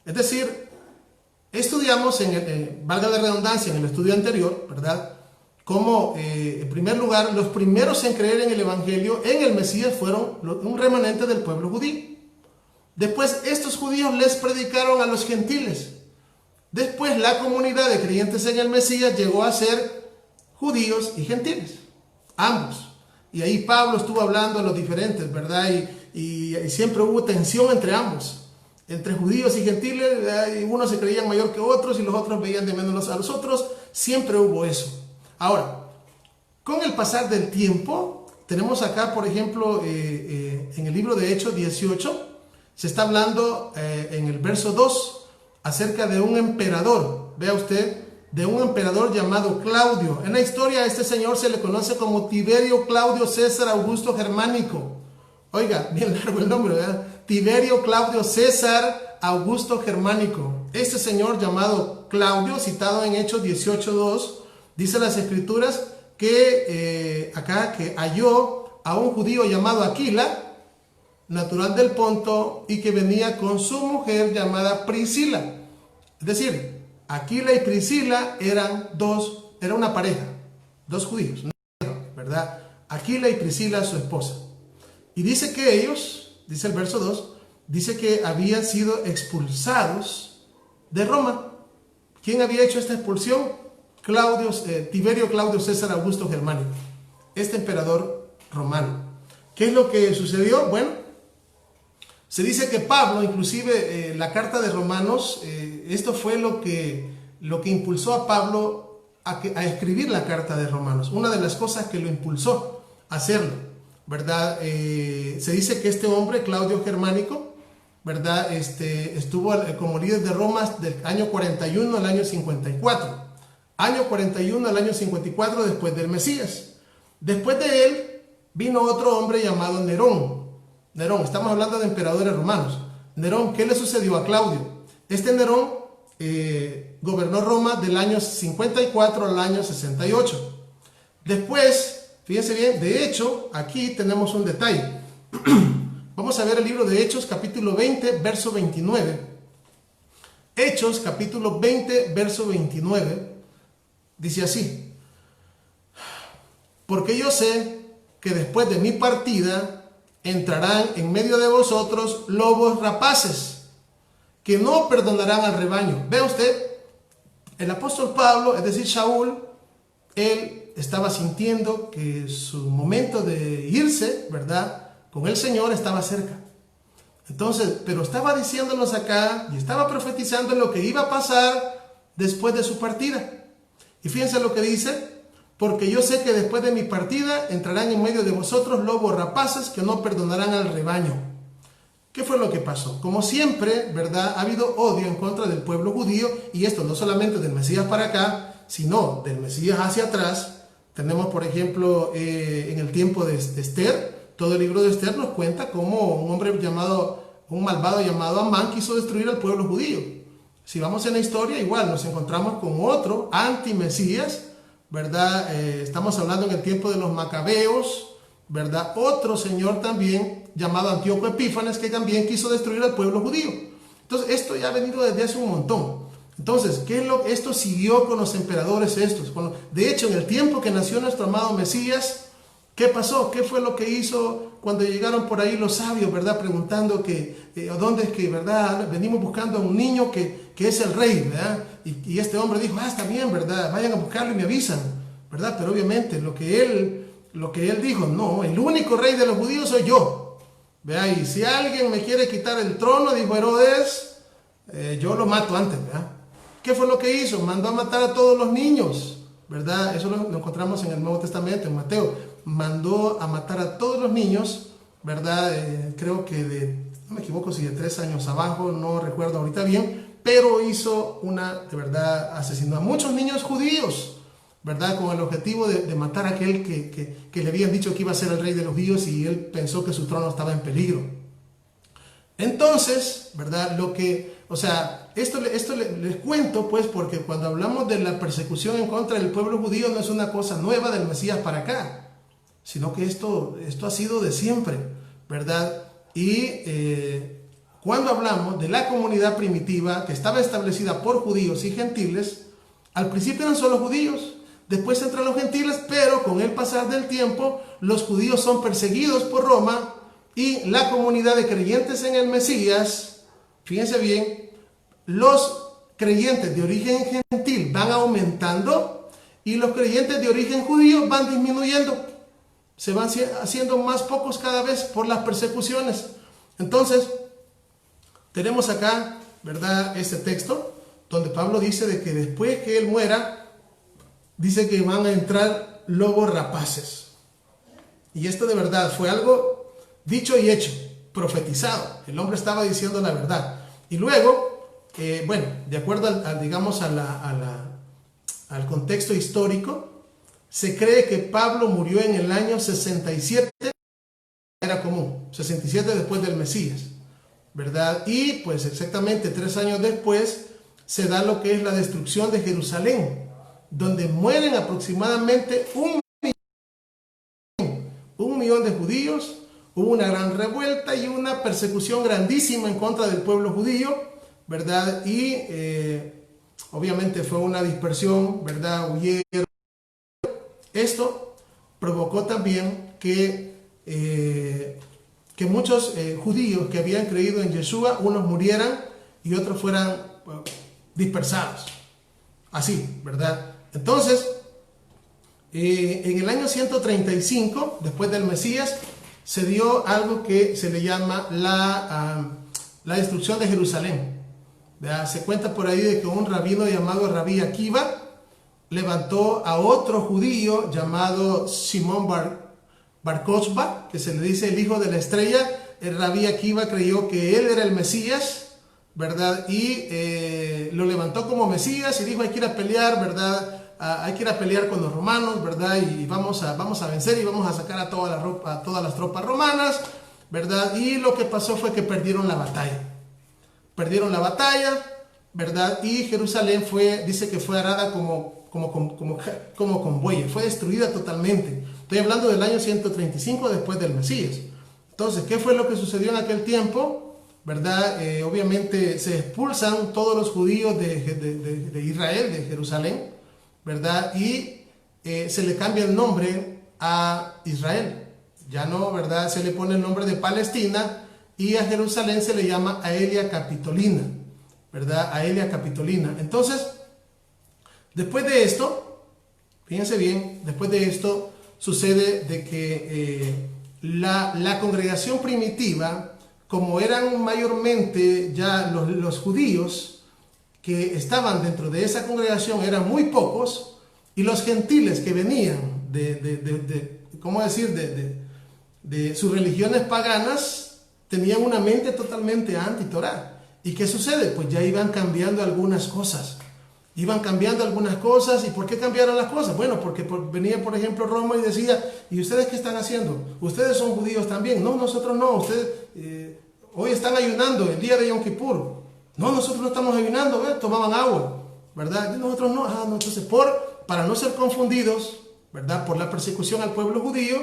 Es decir, estudiamos, valga la redundancia, en el estudio anterior, ¿verdad? Como, en primer lugar, los primeros en creer en el Evangelio, en el Mesías, fueron un remanente del pueblo judío. Después, estos judíos les predicaron a los gentiles. Después, la comunidad de creyentes en el Mesías llegó a ser judíos y gentiles, ambos. Y ahí Pablo estuvo hablando de los diferentes, ¿verdad? Y siempre hubo tensión entre ambos, entre judíos y gentiles. Unos se creían mayor que otros y los otros veían de menos a los otros. Siempre hubo eso. Ahora, con el pasar del tiempo, tenemos acá, por ejemplo, en el libro de Hechos 18, se está hablando en el verso 2 acerca de un emperador. Vea usted, de un emperador llamado Claudio. En la historia a este señor se le conoce como Tiberio Claudio César Augusto Germánico. Oiga, bien largo el nombre, ¿verdad? Tiberio Claudio César Augusto Germánico. Este señor llamado Claudio, citado en Hechos 18:2, dice las escrituras que que halló a un judío llamado Aquila, natural del Ponto, y que venía con su mujer llamada Priscila. Es decir, Aquila y Priscila era una pareja, dos judíos, ¿verdad? Aquila y Priscila, su esposa. Y dice que ellos, dice el verso 2, dice que habían sido expulsados de Roma. ¿Quién había hecho esta expulsión? Tiberio Claudio César Augusto Germánico, este emperador romano. ¿Qué es lo que sucedió? Bueno, se dice que Pablo, inclusive la carta de Romanos, esto fue lo que impulsó a Pablo a escribir la carta de Romanos. Una de las cosas que lo impulsó a hacerlo, ¿verdad? Se dice que este hombre, Claudio Germánico, ¿verdad? Estuvo como líder de Roma del año 41 al año 54. Año 41 al año 54 después del Mesías. Después de él vino otro hombre llamado Nerón. Nerón, estamos hablando de emperadores romanos. Nerón, ¿qué le sucedió a Claudio? Este Nerón gobernó Roma del año 54 al año 68. Después, fíjense bien, de hecho, aquí tenemos un detalle. Vamos a ver el libro de Hechos, capítulo 20, verso 29. Hechos, capítulo 20, verso 29, dice así: porque yo sé que después de mi partida entrarán en medio de vosotros lobos rapaces, que no perdonarán al rebaño. Vea usted, el apóstol Pablo, es decir, Shaul, él estaba sintiendo que su momento de irse, ¿verdad?, con el Señor estaba cerca. Entonces, pero estaba diciéndonos acá y estaba profetizando en lo que iba a pasar después de su partida. Y fíjense lo que dice: porque yo sé que después de mi partida entrarán en medio de vosotros lobos rapaces que no perdonarán al rebaño. ¿Qué fue lo que pasó? Como siempre, ¿verdad?, ha habido odio en contra del pueblo judío, y esto no solamente del Mesías para acá, sino del Mesías hacia atrás. Tenemos, por ejemplo, en el tiempo de Esther, todo el libro de Esther nos cuenta cómo un malvado llamado Amán quiso destruir al pueblo judío. Si vamos en la historia, igual nos encontramos con otro anti-Mesías, ¿verdad? Estamos hablando en el tiempo de los Macabeos, ¿verdad? Otro señor también llamado Antíoco Epífanes, que también quiso destruir al pueblo judío. Entonces, esto ya ha venido desde hace un montón. Entonces, esto siguió con los emperadores estos. De hecho, en el tiempo que nació nuestro amado Mesías, ¿qué pasó? ¿Qué fue lo que hizo cuando llegaron por ahí los sabios, ¿verdad?, preguntando ¿dónde es que, ¿verdad?, venimos buscando a un niño que es el rey, ¿verdad? Y este hombre dijo: está bien, ¿verdad?, vayan a buscarlo y me avisan, ¿verdad? Pero obviamente lo que él dijo: no, el único rey de los judíos soy yo, ¿verdad? Y si alguien me quiere quitar el trono, dijo Herodes, yo lo mato antes, ¿verdad? ¿Qué fue lo que hizo? Mandó a matar a todos los niños, ¿verdad? Eso lo encontramos en el Nuevo Testamento, en Mateo. Mandó a matar a todos los niños, ¿verdad? Creo que no me equivoco si de 3 años abajo, no recuerdo ahorita bien, pero hizo de verdad, asesinó a muchos niños judíos, ¿verdad?, con el objetivo de matar a aquel que le habían dicho que iba a ser el rey de los judíos, y él pensó que su trono estaba en peligro. Entonces, ¿verdad?, esto les cuento, pues, porque cuando hablamos de la persecución en contra del pueblo judío, no es una cosa nueva del Mesías para acá, sino que esto ha sido de siempre, ¿verdad? Y cuando hablamos de la comunidad primitiva que estaba establecida por judíos y gentiles, al principio eran solo judíos, después entran los gentiles, pero con el pasar del tiempo los judíos son perseguidos por Roma, y la comunidad de creyentes en el Mesías, fíjense bien, los creyentes de origen gentil van aumentando y los creyentes de origen judío van disminuyendo. Se van haciendo más pocos cada vez por las persecuciones. Entonces, tenemos acá, ¿verdad?, este texto donde Pablo dice de que después que él muera, dice que van a entrar lobos rapaces. Y esto de verdad fue algo dicho y hecho, profetizado. El hombre estaba diciendo la verdad. Y luego, de acuerdo digamos a al contexto histórico, se cree que Pablo murió en el año 67, era común, 67 después del Mesías, ¿verdad? Y pues exactamente 3 años después se da lo que es la destrucción de Jerusalén, donde mueren aproximadamente un millón de judíos. Hubo una gran revuelta y una persecución grandísima en contra del pueblo judío, ¿verdad? Y obviamente fue una dispersión, ¿verdad? Huyeron. Esto provocó también que muchos judíos que habían creído en Yeshua, unos murieran y otros fueran dispersados. Así, ¿verdad? Entonces, en el año 135, después del Mesías, se dio algo que se le llama la destrucción de Jerusalén. ¿Verdad? Se cuenta por ahí de que un rabino llamado Rabí Akiva levantó a otro judío llamado Simón Bar Kokhba, que se le dice el hijo de la estrella. El Rabí Akiva creyó que él era el Mesías, ¿verdad? Y lo levantó como Mesías y dijo: hay que ir a pelear, ¿verdad? Hay que ir a pelear con los romanos, ¿verdad? Y vamos a vencer y vamos a sacar a todas las tropas romanas, ¿verdad? Y lo que pasó fue que perdieron la batalla. ¿Verdad? Y Jerusalén dice que fue arada como con bueyes, fue destruida totalmente. Estoy hablando del año 135 después del Mesías. Entonces, ¿qué fue lo que sucedió en aquel tiempo? ¿Verdad? Obviamente se expulsan todos los judíos de Israel, de Jerusalén, ¿verdad? Y se le cambia el nombre a Israel. Ya no, ¿verdad? Se le pone el nombre de Palestina y a Jerusalén se le llama Aelia Capitolina, ¿verdad? Aelia Capitolina. Entonces, después de esto, fíjense bien, después de esto sucede de que la congregación primitiva, como eran mayormente ya los judíos que estaban dentro de esa congregación, eran muy pocos, y los gentiles que venían ¿cómo decir?, de sus religiones paganas, tenían una mente totalmente anti-Torah. ¿Y qué sucede? Pues ya iban cambiando algunas cosas. ¿Y por qué cambiaron las cosas? Bueno, porque venía, por ejemplo, Roma y decía: ¿y ustedes qué están haciendo? ¿Ustedes son judíos también? No, nosotros no. Ustedes hoy están ayunando el día de Yom Kippur. No, nosotros no estamos ayunando, ¿ves? Tomaban agua, ¿verdad? Y nosotros no. No, entonces, para no ser confundidos, ¿verdad?, por la persecución al pueblo judío,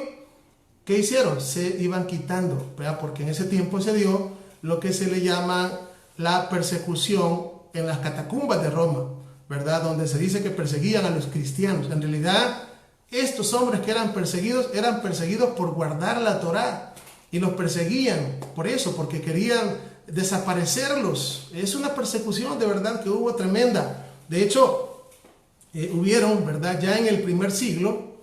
¿qué hicieron? Se iban quitando, ¿verdad? Porque en ese tiempo se dio lo que se le llama la persecución en las catacumbas de Roma, ¿verdad? Donde se dice que perseguían a los cristianos. En realidad, estos hombres que eran perseguidos por guardar la Torá, y los perseguían por eso, porque querían desaparecerlos. Es una persecución de verdad que hubo tremenda. De hecho, hubieron, ¿verdad?, ya en el primer siglo,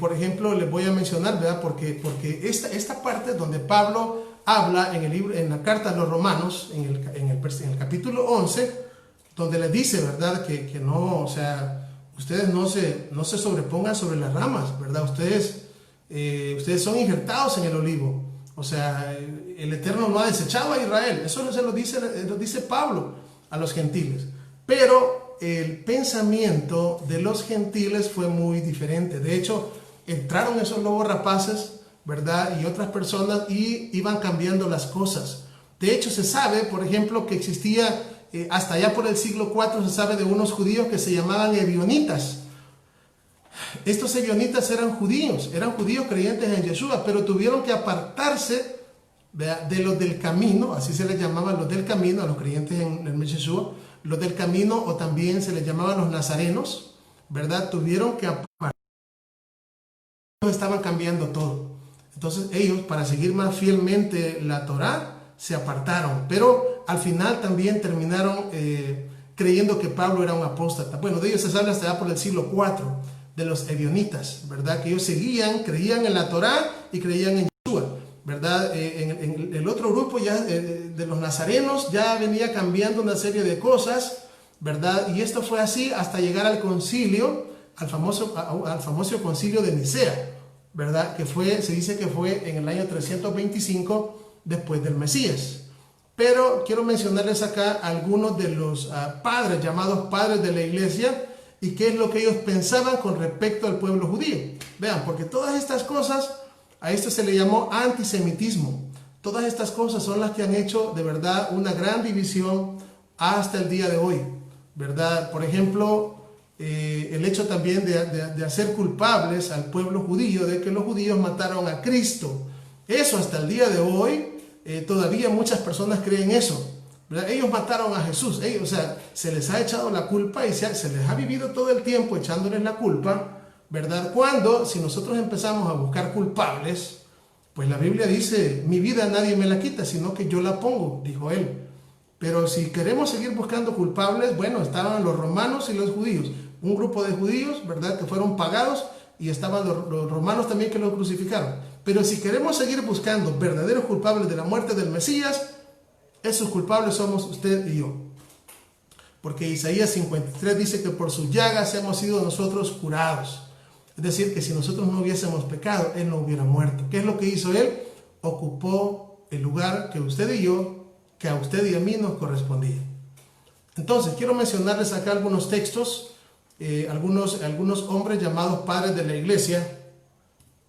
por ejemplo, les voy a mencionar, ¿verdad?, porque esta parte donde Pablo habla en la carta a los romanos, en el capítulo 11, donde les dice, ¿verdad?, que no, o sea, ustedes no se sobrepongan sobre las ramas, ¿verdad? Ustedes son injertados en el olivo. O sea, el Eterno no ha desechado a Israel. Eso se lo dice Pablo a los gentiles. Pero el pensamiento de los gentiles fue muy diferente. De hecho, entraron esos lobos rapaces, ¿verdad?, y otras personas, y iban cambiando las cosas. De hecho, se sabe, por ejemplo, que existía, hasta allá por el siglo IV, se sabe de unos judíos que se llamaban ebionitas. Estos ebionitas eran judíos creyentes en Yeshua, pero tuvieron que apartarse de los del camino, así se les llamaban los del camino, a los creyentes en el Yeshua, los del camino, o también se les llamaban los nazarenos, ¿verdad? Tuvieron que apartarse, estaban cambiando todo. Entonces ellos, para seguir más fielmente la Torá, se apartaron, pero al final también terminaron creyendo que Pablo era un apóstata. Bueno, de ellos se habla hasta allá por el siglo IV, de los ebionitas, ¿verdad? Que ellos creían en la Torá y creían en Yeshua, ¿verdad? En el otro grupo ya de los nazarenos ya venía cambiando una serie de cosas, ¿verdad? Y esto fue así hasta llegar al concilio, al famoso concilio de Nicea, ¿verdad? Se dice que fue en el año 325 después del Mesías. Pero quiero mencionarles acá algunos de los padres, llamados padres de la iglesia, y qué es lo que ellos pensaban con respecto al pueblo judío. Vean, porque todas estas cosas, a esto se le llamó antisemitismo. Todas estas cosas son las que han hecho de verdad una gran división hasta el día de hoy, ¿verdad? Por ejemplo, el hecho también de hacer culpables al pueblo judío de que los judíos mataron a Cristo. Eso hasta el día de hoy, todavía muchas personas creen eso, ¿verdad? Ellos mataron a Jesús, o sea, se les ha echado la culpa y se les ha vivido todo el tiempo echándoles la culpa, ¿verdad? Cuando, si nosotros empezamos a buscar culpables, pues la Biblia dice, mi vida nadie me la quita, sino que yo la pongo, dijo él. Pero si queremos seguir buscando culpables, bueno, estaban los romanos y los judíos, un grupo de judíos, ¿verdad?, que fueron pagados, y estaban los romanos también que los crucificaron. Pero si queremos seguir buscando verdaderos culpables de la muerte del Mesías, esos culpables somos usted y yo. Porque Isaías 53 dice que por sus llagas hemos sido nosotros curados. Es decir, que si nosotros no hubiésemos pecado, Él no hubiera muerto. ¿Qué es lo que hizo Él? Ocupó el lugar que usted y yo, que a usted y a mí nos correspondía. Entonces, quiero mencionarles acá algunos textos, algunos hombres llamados padres de la iglesia,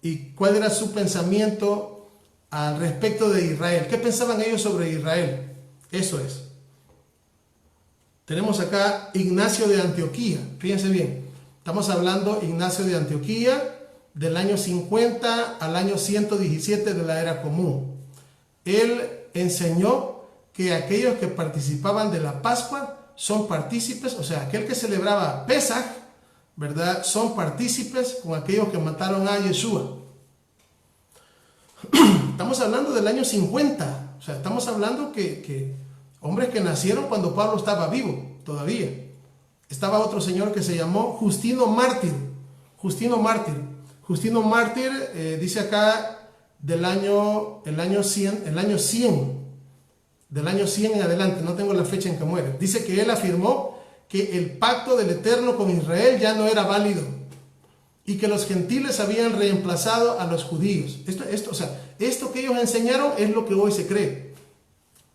y cuál era su pensamiento al respecto de Israel. ¿Qué pensaban ellos sobre Israel? Eso es. Tenemos acá Ignacio de Antioquía. Fíjense bien. Estamos hablando Ignacio de Antioquía del año 50 al año 117 de la era común. Él enseñó que aquellos que participaban de la Pascua son partícipes, o sea, aquel que celebraba Pesaj, ¿verdad?, son partícipes con aquellos que mataron a Yeshua. Estamos hablando del año 50, o sea, estamos hablando que hombres que nacieron cuando Pablo estaba vivo todavía. Estaba otro señor que se llamó Justino Mártir. Justino Mártir dice acá el año 100 en adelante, no tengo la fecha en que muere. Dice que él afirmó que el pacto del Eterno con Israel ya no era válido y que los gentiles habían reemplazado a los judíos. Esto que ellos enseñaron es lo que hoy se cree.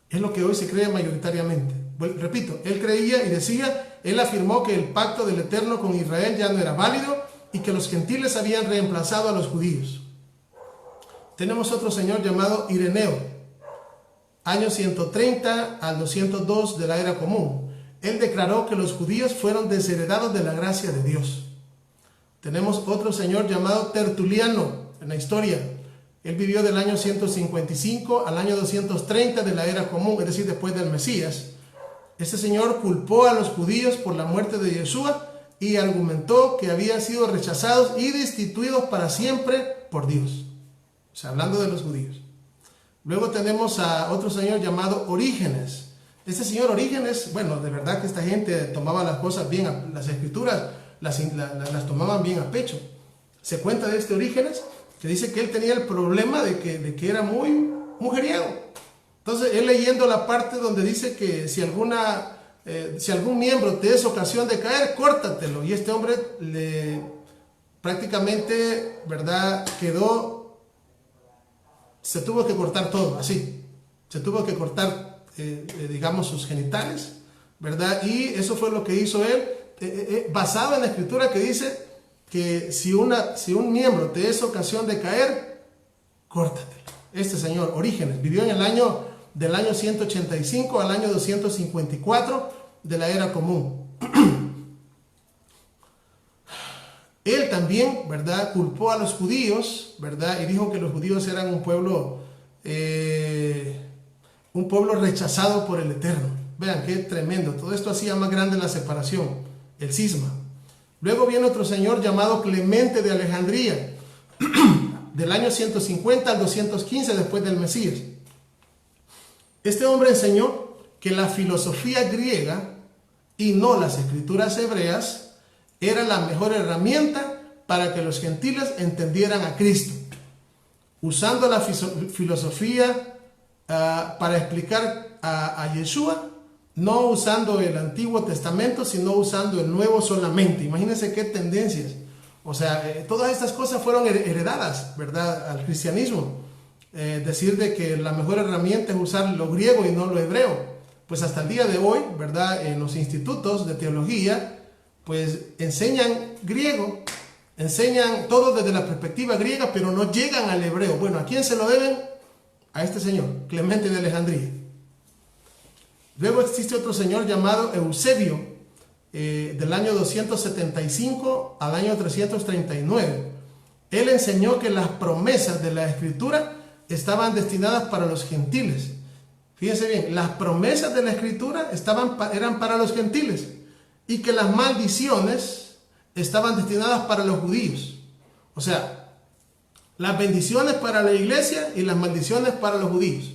Es lo que hoy se cree mayoritariamente. Repito, él creía y decía, él afirmó que el pacto del Eterno con Israel ya no era válido y que los gentiles habían reemplazado a los judíos. Tenemos otro señor llamado Ireneo, año 130 al 202 de la era común. Él declaró que los judíos fueron desheredados de la gracia de Dios. Tenemos otro señor llamado Tertuliano en la historia. Él vivió del año 155 al año 230 de la era común, es decir, después del Mesías. Este señor culpó a los judíos por la muerte de Yeshua y argumentó que habían sido rechazados y destituidos para siempre por Dios. O sea, hablando de los judíos. Luego tenemos a otro señor llamado Orígenes. Este señor Orígenes, bueno, de verdad que esta gente tomaba las cosas bien, las escrituras las tomaban bien a pecho. Se cuenta de este Orígenes que dice que él tenía el problema de que era muy mujeriego. Entonces, él leyendo la parte donde dice que si algún miembro te es ocasión de caer, córtatelo. Y este hombre prácticamente, ¿verdad?, se tuvo que cortar todo, así. Se tuvo que cortar, digamos, sus genitales, ¿verdad? Y eso fue lo que hizo él, basado en la escritura que dice que si un miembro te es ocasión de caer, córtatelo. Este señor Orígenes vivió en del año 185 al año 254 de la era común. Él también, ¿verdad?, culpó a los judíos, ¿verdad?, y dijo que los judíos eran un pueblo rechazado por el Eterno. Vean qué tremendo. Todo esto hacía más grande la separación, el cisma. Luego viene otro señor llamado Clemente de Alejandría, del año 150 al 215 después del Mesías. Este hombre enseñó que la filosofía griega y no las escrituras hebreas era la mejor herramienta para que los gentiles entendieran a Cristo, usando la filosofía para explicar a Yeshua, no usando el Antiguo Testamento, sino usando el Nuevo solamente. Imagínense qué tendencias. O sea, todas estas cosas fueron heredadas, ¿verdad?, al cristianismo. Decir de que la mejor herramienta es usar lo griego y no lo hebreo. Pues hasta el día de hoy, ¿verdad?, en los institutos de teología, pues enseñan griego, enseñan todo desde la perspectiva griega, pero no llegan al hebreo. Bueno, ¿a quién se lo deben? A este señor, Clemente de Alejandría. Luego existe otro señor llamado Eusebio, del año 275 al año 339. Él enseñó que las promesas de la Escritura estaban destinadas para los gentiles. Fíjense bien, las promesas de la Escritura eran para los gentiles y que las maldiciones estaban destinadas para los judíos. O sea, las bendiciones para la iglesia y las maldiciones para los judíos.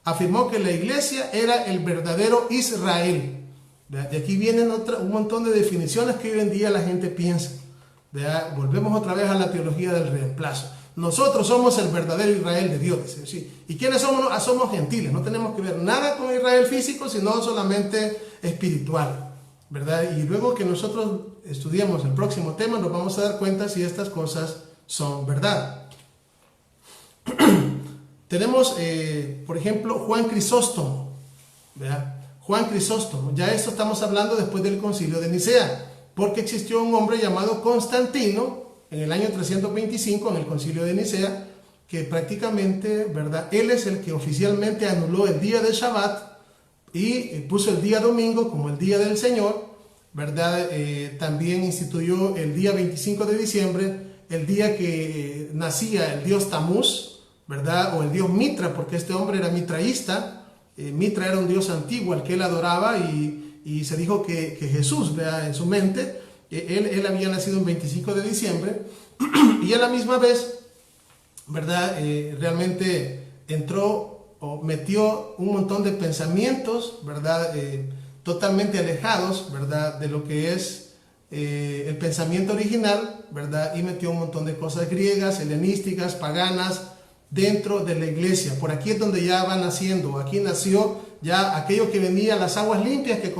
Afirmó que la iglesia era el verdadero Israel. De aquí vienen un montón de definiciones que hoy en día la gente piensa. Volvemos otra vez a la teología del reemplazo. Nosotros somos el verdadero Israel de Dios. ¿Sí? ¿Y quiénes somos? Somos gentiles. No tenemos que ver nada con Israel físico, sino solamente espiritual, ¿verdad? Y luego que nosotros estudiemos el próximo tema, nos vamos a dar cuenta si estas cosas son verdad. Tenemos, por ejemplo, Juan Crisóstomo, ¿verdad? Juan Crisóstomo, ya esto estamos hablando después del concilio de Nicea, porque existió un hombre llamado Constantino en el año 325, en el concilio de Nicea, que prácticamente, ¿verdad? Él es el que oficialmente anuló el día de Shabbat y puso el día domingo como el día del Señor, ¿verdad? También instituyó el día 25 de diciembre, el día que nacía el dios Tamuz, ¿verdad? O el dios Mitra, porque este hombre era mitraísta. Mitra era un dios antiguo al que él adoraba y se dijo que Jesús, ¿verdad? En su mente, él había nacido el 25 de diciembre y a la misma vez, ¿verdad? Realmente entró o metió un montón de pensamientos, ¿verdad? Totalmente alejados, ¿verdad? De lo que es el pensamiento original, ¿verdad? Y metió un montón de cosas griegas, helenísticas, paganas, dentro de la iglesia. Por aquí es donde ya va naciendo. Aquí nació ya aquello que venía, las aguas limpias que se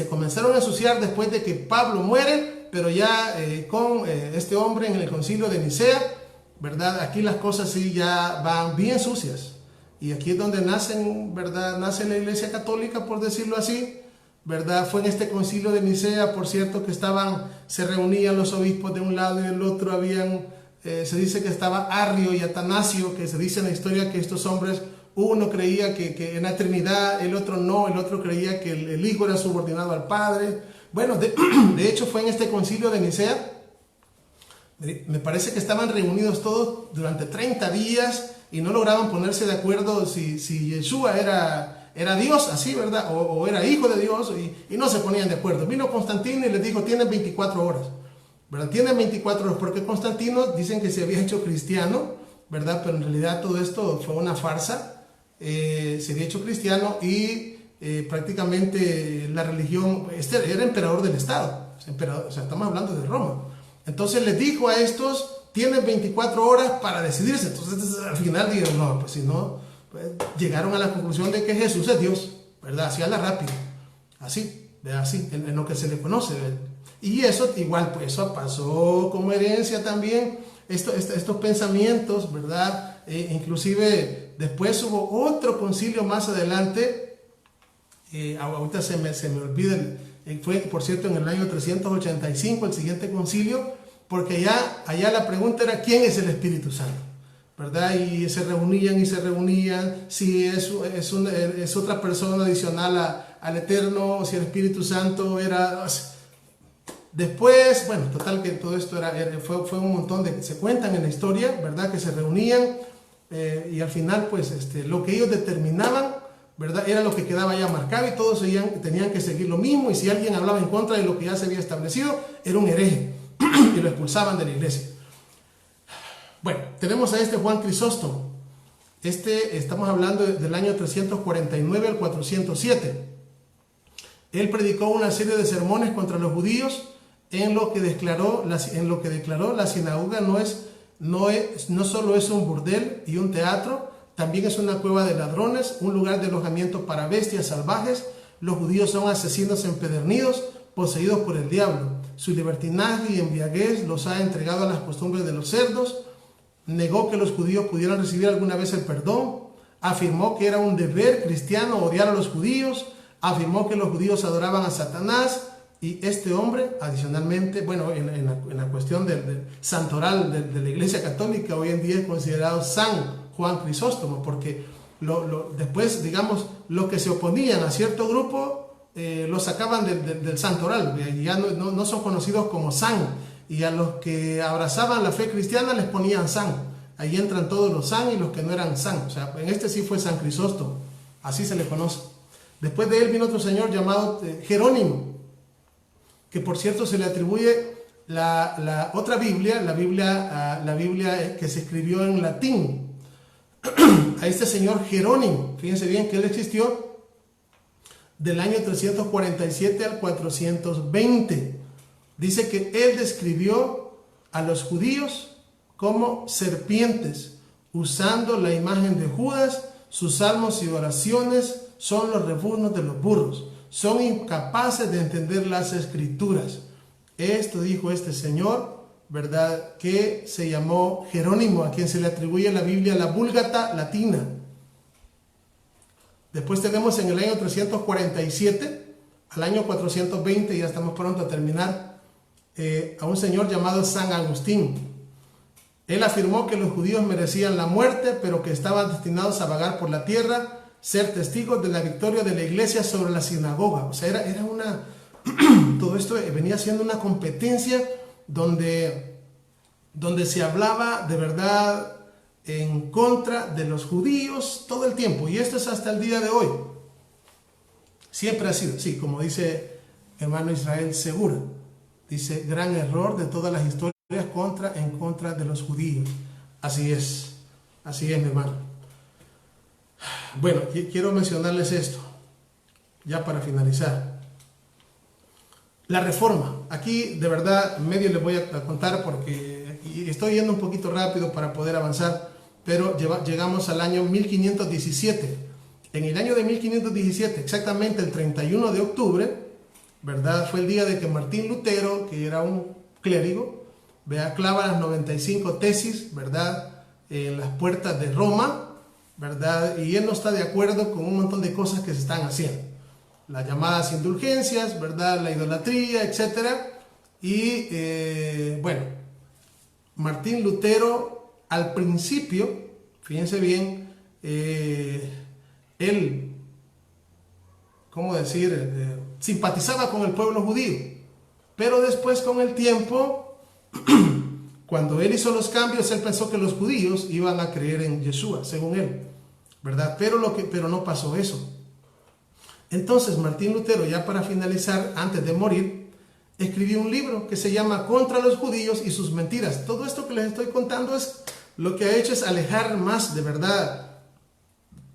comenzaron a ensuciar después de que Pablo muere, pero ya con este hombre en el concilio de Nicea, ¿verdad? Aquí las cosas sí ya van bien sucias. Y aquí es donde nacen, ¿verdad? Nace la iglesia católica, por decirlo así, ¿verdad? Fue en este concilio de Nicea, por cierto, que se reunían los obispos de un lado y del otro, se dice que estaba Arrio y Atanasio, que se dice en la historia que estos hombres, uno creía que en la Trinidad, el otro no, el otro creía que el Hijo era subordinado al Padre. Bueno, de hecho fue en este concilio de Nicea, me parece que estaban reunidos todos durante 30 días y no lograban ponerse de acuerdo si Yeshua era Dios, así, ¿verdad? O era hijo de Dios, y no se ponían de acuerdo. Vino Constantino y les dijo, tienen 24 horas. ¿Verdad? Tiene 24 horas, porque Constantino dicen que se había hecho cristiano, ¿verdad? Pero en realidad todo esto fue una farsa. Se había hecho cristiano y prácticamente la religión, era emperador del Estado, o sea, estamos hablando de Roma. Entonces les dijo a estos, tienen 24 horas para decidirse. Entonces al final dijeron, no, pues si no, pues, llegaron a la conclusión de que Jesús es Dios, ¿verdad? Así a la rápida, así, así, en lo que se le conoce, ¿verdad? Y eso igual, pues eso pasó como herencia también, estos pensamientos, ¿verdad? Inclusive después hubo otro concilio más adelante, ahorita se me olvida, fue por cierto en el año 385 el siguiente concilio, porque allá la pregunta era ¿quién es el Espíritu Santo? ¿Verdad? Y se reunían, si es otra persona adicional al Eterno, si el Espíritu Santo era... Después, bueno, total que todo esto fue un montón se cuentan en la historia, ¿verdad? Que se reunían y al final, pues, lo que ellos determinaban, ¿verdad? Era lo que quedaba ya marcado y todos tenían que seguir lo mismo, y si alguien hablaba en contra de lo que ya se había establecido, era un hereje y lo expulsaban de la iglesia. Bueno, tenemos a Juan Crisóstomo. Estamos hablando del año 349 al 407. Él predicó una serie de sermones contra los judíos, en lo que declaró la sinagoga no solo es un burdel y un teatro, también es una cueva de ladrones, un lugar de alojamiento para bestias salvajes. Los judíos son asesinos empedernidos, poseídos por el diablo. Su libertinaje y embriaguez los ha entregado a las costumbres de los cerdos. Negó que los judíos pudieran recibir alguna vez el perdón. Afirmó que era un deber cristiano odiar a los judíos. Afirmó que los judíos adoraban a Satanás. y este hombre, adicionalmente, bueno, en la cuestión del santoral de la Iglesia Católica, hoy en día es considerado San Juan Crisóstomo, porque después, digamos, los que se oponían a cierto grupo, lo sacaban del santoral, ya no son conocidos como San, y a los que abrazaban la fe cristiana les ponían San. Ahí entran todos los San y los que no eran San. O sea, en este sí fue San Crisóstomo, así se le conoce. Después de él vino otro señor llamado Jerónimo, que por cierto se le atribuye la otra Biblia, la Biblia que se escribió en latín, a este señor Jerónimo. Fíjense bien que él existió del año 347 al 420. Dice que él describió a los judíos como serpientes, usando la imagen de Judas. Sus salmos y oraciones son los rebuznos de los burros. Son incapaces de entender las escrituras. Esto dijo este señor, ¿verdad?, que se llamó Jerónimo, a quien se le atribuye la Biblia, la Vulgata latina. Después tenemos en el año 347 al año 420, ya estamos pronto a terminar, a un señor llamado San Agustín. Él afirmó que los judíos merecían la muerte, pero que estaban destinados a vagar por la tierra, ser testigos de la victoria de la iglesia sobre la sinagoga. O sea, era una... todo esto venía siendo una competencia donde se hablaba de verdad en contra de los judíos todo el tiempo. Y esto es hasta el día de hoy. Siempre ha sido, sí, como dice hermano Israel Segura. Dice, gran error de todas las historias en contra de los judíos. Así es, mi hermano. Bueno, quiero mencionarles esto, ya para finalizar. La Reforma. Aquí, de verdad, medio les voy a contar porque estoy yendo un poquito rápido para poder avanzar, pero llegamos al año 1517. En el año de 1517, exactamente el 31 de octubre, ¿verdad?, fue el día de que Martín Lutero, que era un clérigo, clava las 95 tesis, ¿verdad?, en las puertas de Roma, ¿verdad?, y él no está de acuerdo con un montón de cosas que se están haciendo. Las llamadas indulgencias, ¿verdad?, la idolatría, etc. Y, bueno, Martín Lutero, al principio, fíjense bien, él, ¿cómo decir?, simpatizaba con el pueblo judío, pero después, con el tiempo, cuando él hizo los cambios, él pensó que los judíos iban a creer en Yeshua, según él, ¿verdad? Pero no pasó eso. Entonces Martín Lutero, ya para finalizar, antes de morir, escribió un libro que se llama Contra los judíos y sus mentiras. Todo esto que les estoy contando es lo que ha hecho es alejar más, de verdad,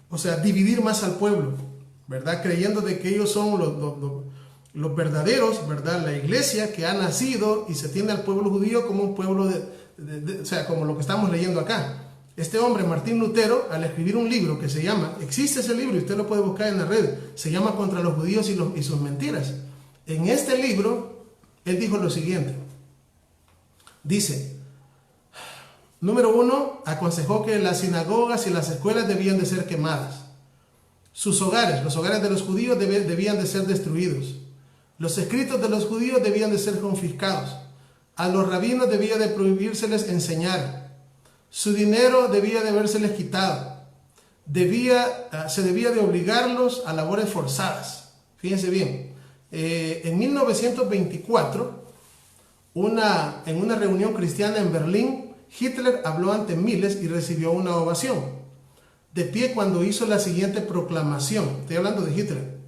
o sea, dividir más al pueblo, ¿verdad? Creyendo de que ellos son los verdaderos, ¿verdad? La iglesia que ha nacido y se tiene al pueblo judío como un pueblo o sea, como lo que estamos leyendo acá. Este hombre, Martín Lutero, al escribir un libro que se llama, existe ese libro y usted lo puede buscar en la red, se llama Contra los judíos y sus mentiras. En este libro, él dijo lo siguiente. Dice, número 1, aconsejó que las sinagogas y las escuelas debían de ser quemadas. Sus hogares, los hogares de los judíos debían de ser destruidos. Los escritos de los judíos debían de ser confiscados. A los rabinos debía de prohibírseles enseñar. Su dinero debía de habérseles quitado. Se debía de obligarlos a labores forzadas. Fíjense bien. En 1924, en una reunión cristiana en Berlín, Hitler habló ante miles y recibió una ovación. De pie cuando hizo la siguiente proclamación. Estoy hablando de Hitler.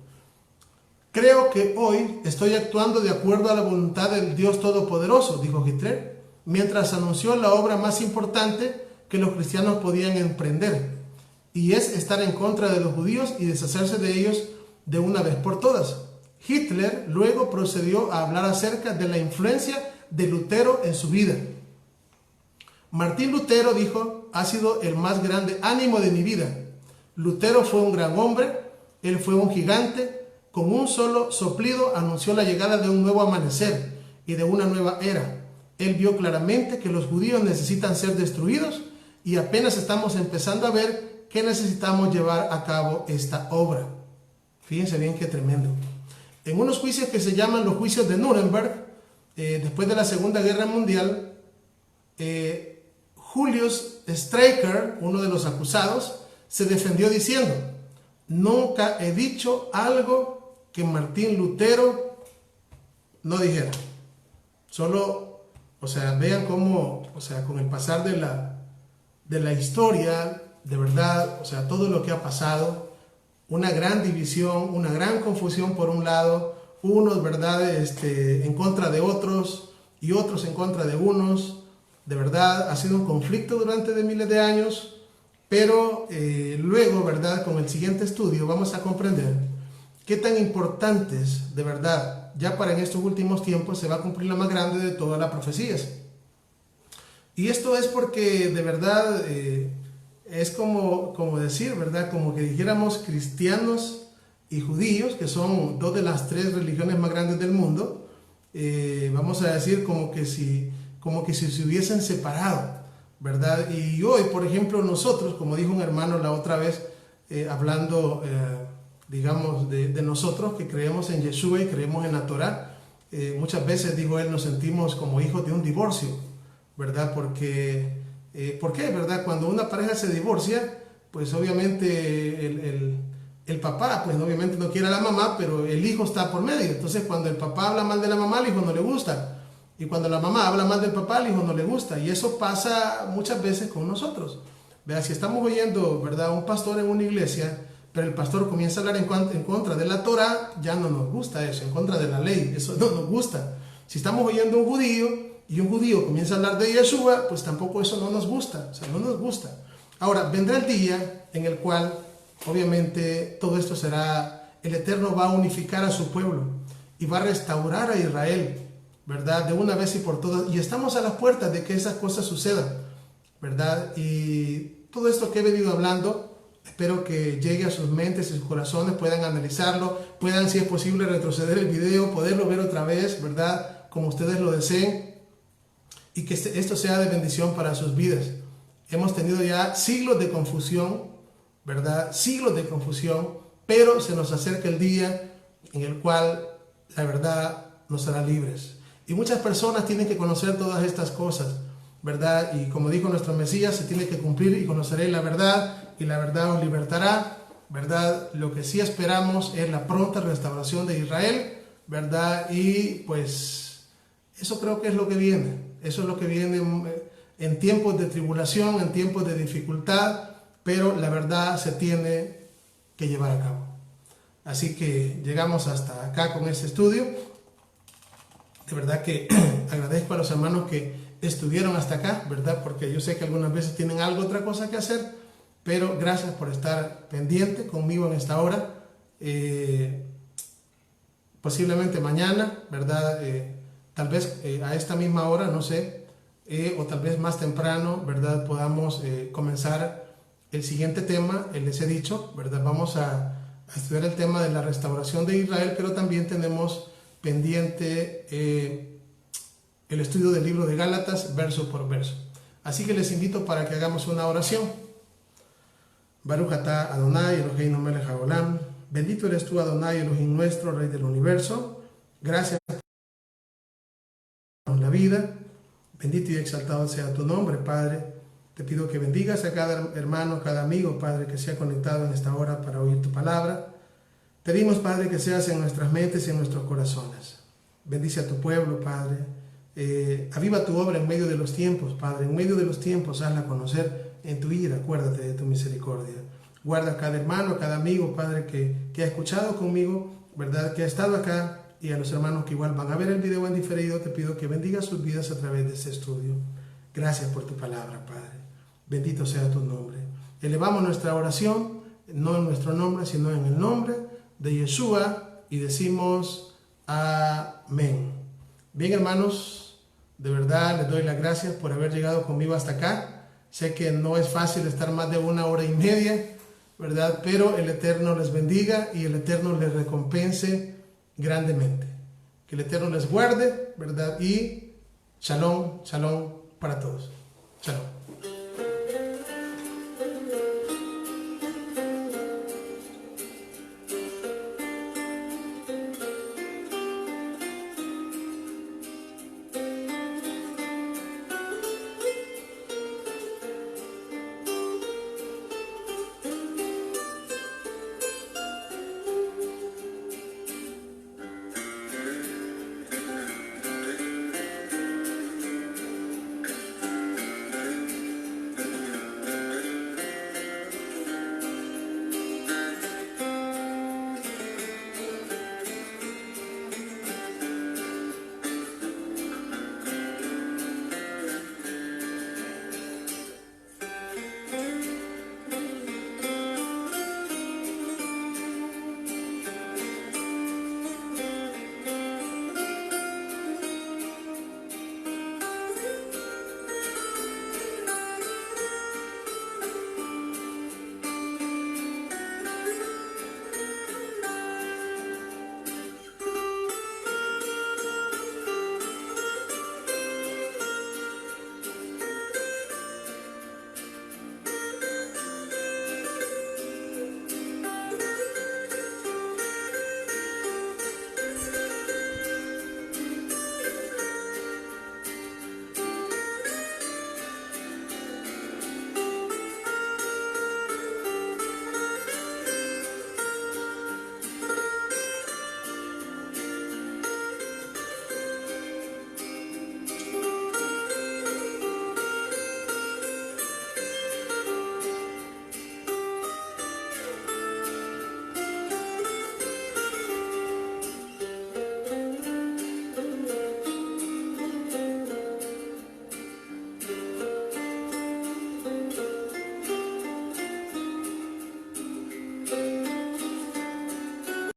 Creo que hoy estoy actuando de acuerdo a la voluntad del Dios Todopoderoso, dijo Hitler, mientras anunció la obra más importante que los cristianos podían emprender, y es estar en contra de los judíos y deshacerse de ellos de una vez por todas. Hitler luego procedió a hablar acerca de la influencia de Lutero en su vida. Martín Lutero, dijo, ha sido el más grande ánimo de mi vida. Lutero fue un gran hombre, él fue un gigante. Con un solo soplido anunció la llegada de un nuevo amanecer y de una nueva era. Él vio claramente que los judíos necesitan ser destruidos y apenas estamos empezando a ver que necesitamos llevar a cabo esta obra. Fíjense bien qué tremendo. En unos juicios que se llaman los juicios de Nuremberg, después de la Segunda Guerra Mundial, Julius Streicher, uno de los acusados, se defendió diciendo: nunca he dicho algo que Martín Lutero no dijera. Solo, vean cómo, con el pasar de la historia, de verdad, todo lo que ha pasado, una gran división, una gran confusión por un lado, unos, ¿verdad?, en contra de otros y otros en contra de unos. De verdad, ha sido un conflicto durante de miles de años, pero luego, ¿verdad?, con el siguiente estudio vamos a comprender qué tan importantes, de verdad, ya para en estos últimos tiempos se va a cumplir la más grande de todas las profecías. Y esto es porque, de verdad, es como decir, ¿verdad?, como que dijéramos cristianos y judíos, que son dos de las tres religiones más grandes del mundo, vamos a decir como que si se hubiesen separado, ¿verdad? Y hoy, por ejemplo, nosotros, como dijo un hermano la otra vez, hablando, digamos, de nosotros que creemos en Yeshua y creemos en la Torah, muchas veces, dijo él, nos sentimos como hijos de un divorcio, ¿verdad? Porque, ¿por qué, verdad? Cuando una pareja se divorcia, pues obviamente el papá, pues obviamente no quiere a la mamá, pero el hijo está por medio. Entonces, cuando el papá habla mal de la mamá, al hijo no le gusta. Y cuando la mamá habla mal del papá, al hijo no le gusta. Y eso pasa muchas veces con nosotros. Vea, si estamos oyendo, ¿verdad?, un pastor en una iglesia, pero el pastor comienza a hablar en contra de la Torah, ya no nos gusta eso, en contra de la ley, eso no nos gusta. Si estamos oyendo a un judío y un judío comienza a hablar de Yeshua, pues tampoco eso no nos gusta, no nos gusta. Ahora, vendrá el día en el cual, obviamente, todo esto será, el Eterno va a unificar a su pueblo y va a restaurar a Israel, ¿verdad?, de una vez y por todas, y estamos a las puertas de que esas cosas sucedan, ¿verdad? Y todo esto que he venido hablando, espero que llegue a sus mentes y sus corazones, puedan analizarlo, puedan, si es posible, retroceder el video, poderlo ver otra vez, ¿verdad?, como ustedes lo deseen, y que esto sea de bendición para sus vidas. Hemos tenido ya siglos de confusión, ¿verdad?, siglos de confusión, pero se nos acerca el día en el cual la verdad nos hará libres. Y muchas personas tienen que conocer todas estas cosas, ¿verdad? Y como dijo nuestro Mesías, se tiene que cumplir: y conoceréis la verdad, y la verdad os libertará, ¿verdad? Lo que sí esperamos es la pronta restauración de Israel, ¿verdad? Y pues eso creo que es lo que viene. Eso es lo que viene en tiempos de tribulación, en tiempos de dificultad, pero la verdad se tiene que llevar a cabo. Así que llegamos hasta acá con este estudio. De verdad que agradezco a los hermanos que estuvieron hasta acá, ¿verdad? Porque yo sé que algunas veces tienen otra cosa que hacer, pero gracias por estar pendiente conmigo en esta hora. Posiblemente mañana, ¿verdad? Tal vez a esta misma hora, no sé, o tal vez más temprano, ¿verdad?, podamos comenzar el siguiente tema, les he dicho, ¿verdad? Vamos a estudiar el tema de la restauración de Israel, pero también tenemos pendiente el estudio del libro de Gálatas verso por verso. Así que les invito para que hagamos una oración. Baruch atah Adonai Eloheinu melech haolam, bendito eres tú, Adonai Elohim nuestro, Rey del universo. Gracias por la vida, bendito y exaltado sea tu nombre, Padre. Te pido que bendigas a cada hermano, cada amigo, Padre, que se ha conectado en esta hora para oír tu palabra. Pedimos, Padre, que seas en nuestras mentes y en nuestros corazones. Bendice a tu pueblo, Padre. Aviva tu obra en medio de los tiempos, Padre. En medio de los tiempos, hazla conocer en tu ira. Acuérdate de tu misericordia. Guarda a cada hermano, a cada amigo, Padre, que ha escuchado conmigo, ¿verdad?, que ha estado acá, y a los hermanos que igual van a ver el video en diferido. Te pido que bendiga sus vidas a través de este estudio. Gracias por tu palabra, Padre. Bendito sea tu nombre. Elevamos nuestra oración, no en nuestro nombre, sino en el nombre de Yeshua, y decimos amén. Bien, hermanos, de verdad les doy las gracias por haber llegado conmigo hasta acá. Sé que no es fácil estar más de 1 hora y media, ¿verdad? Pero el Eterno les bendiga y el Eterno les recompense grandemente. Que el Eterno les guarde, ¿verdad? Y shalom, shalom para todos. Shalom.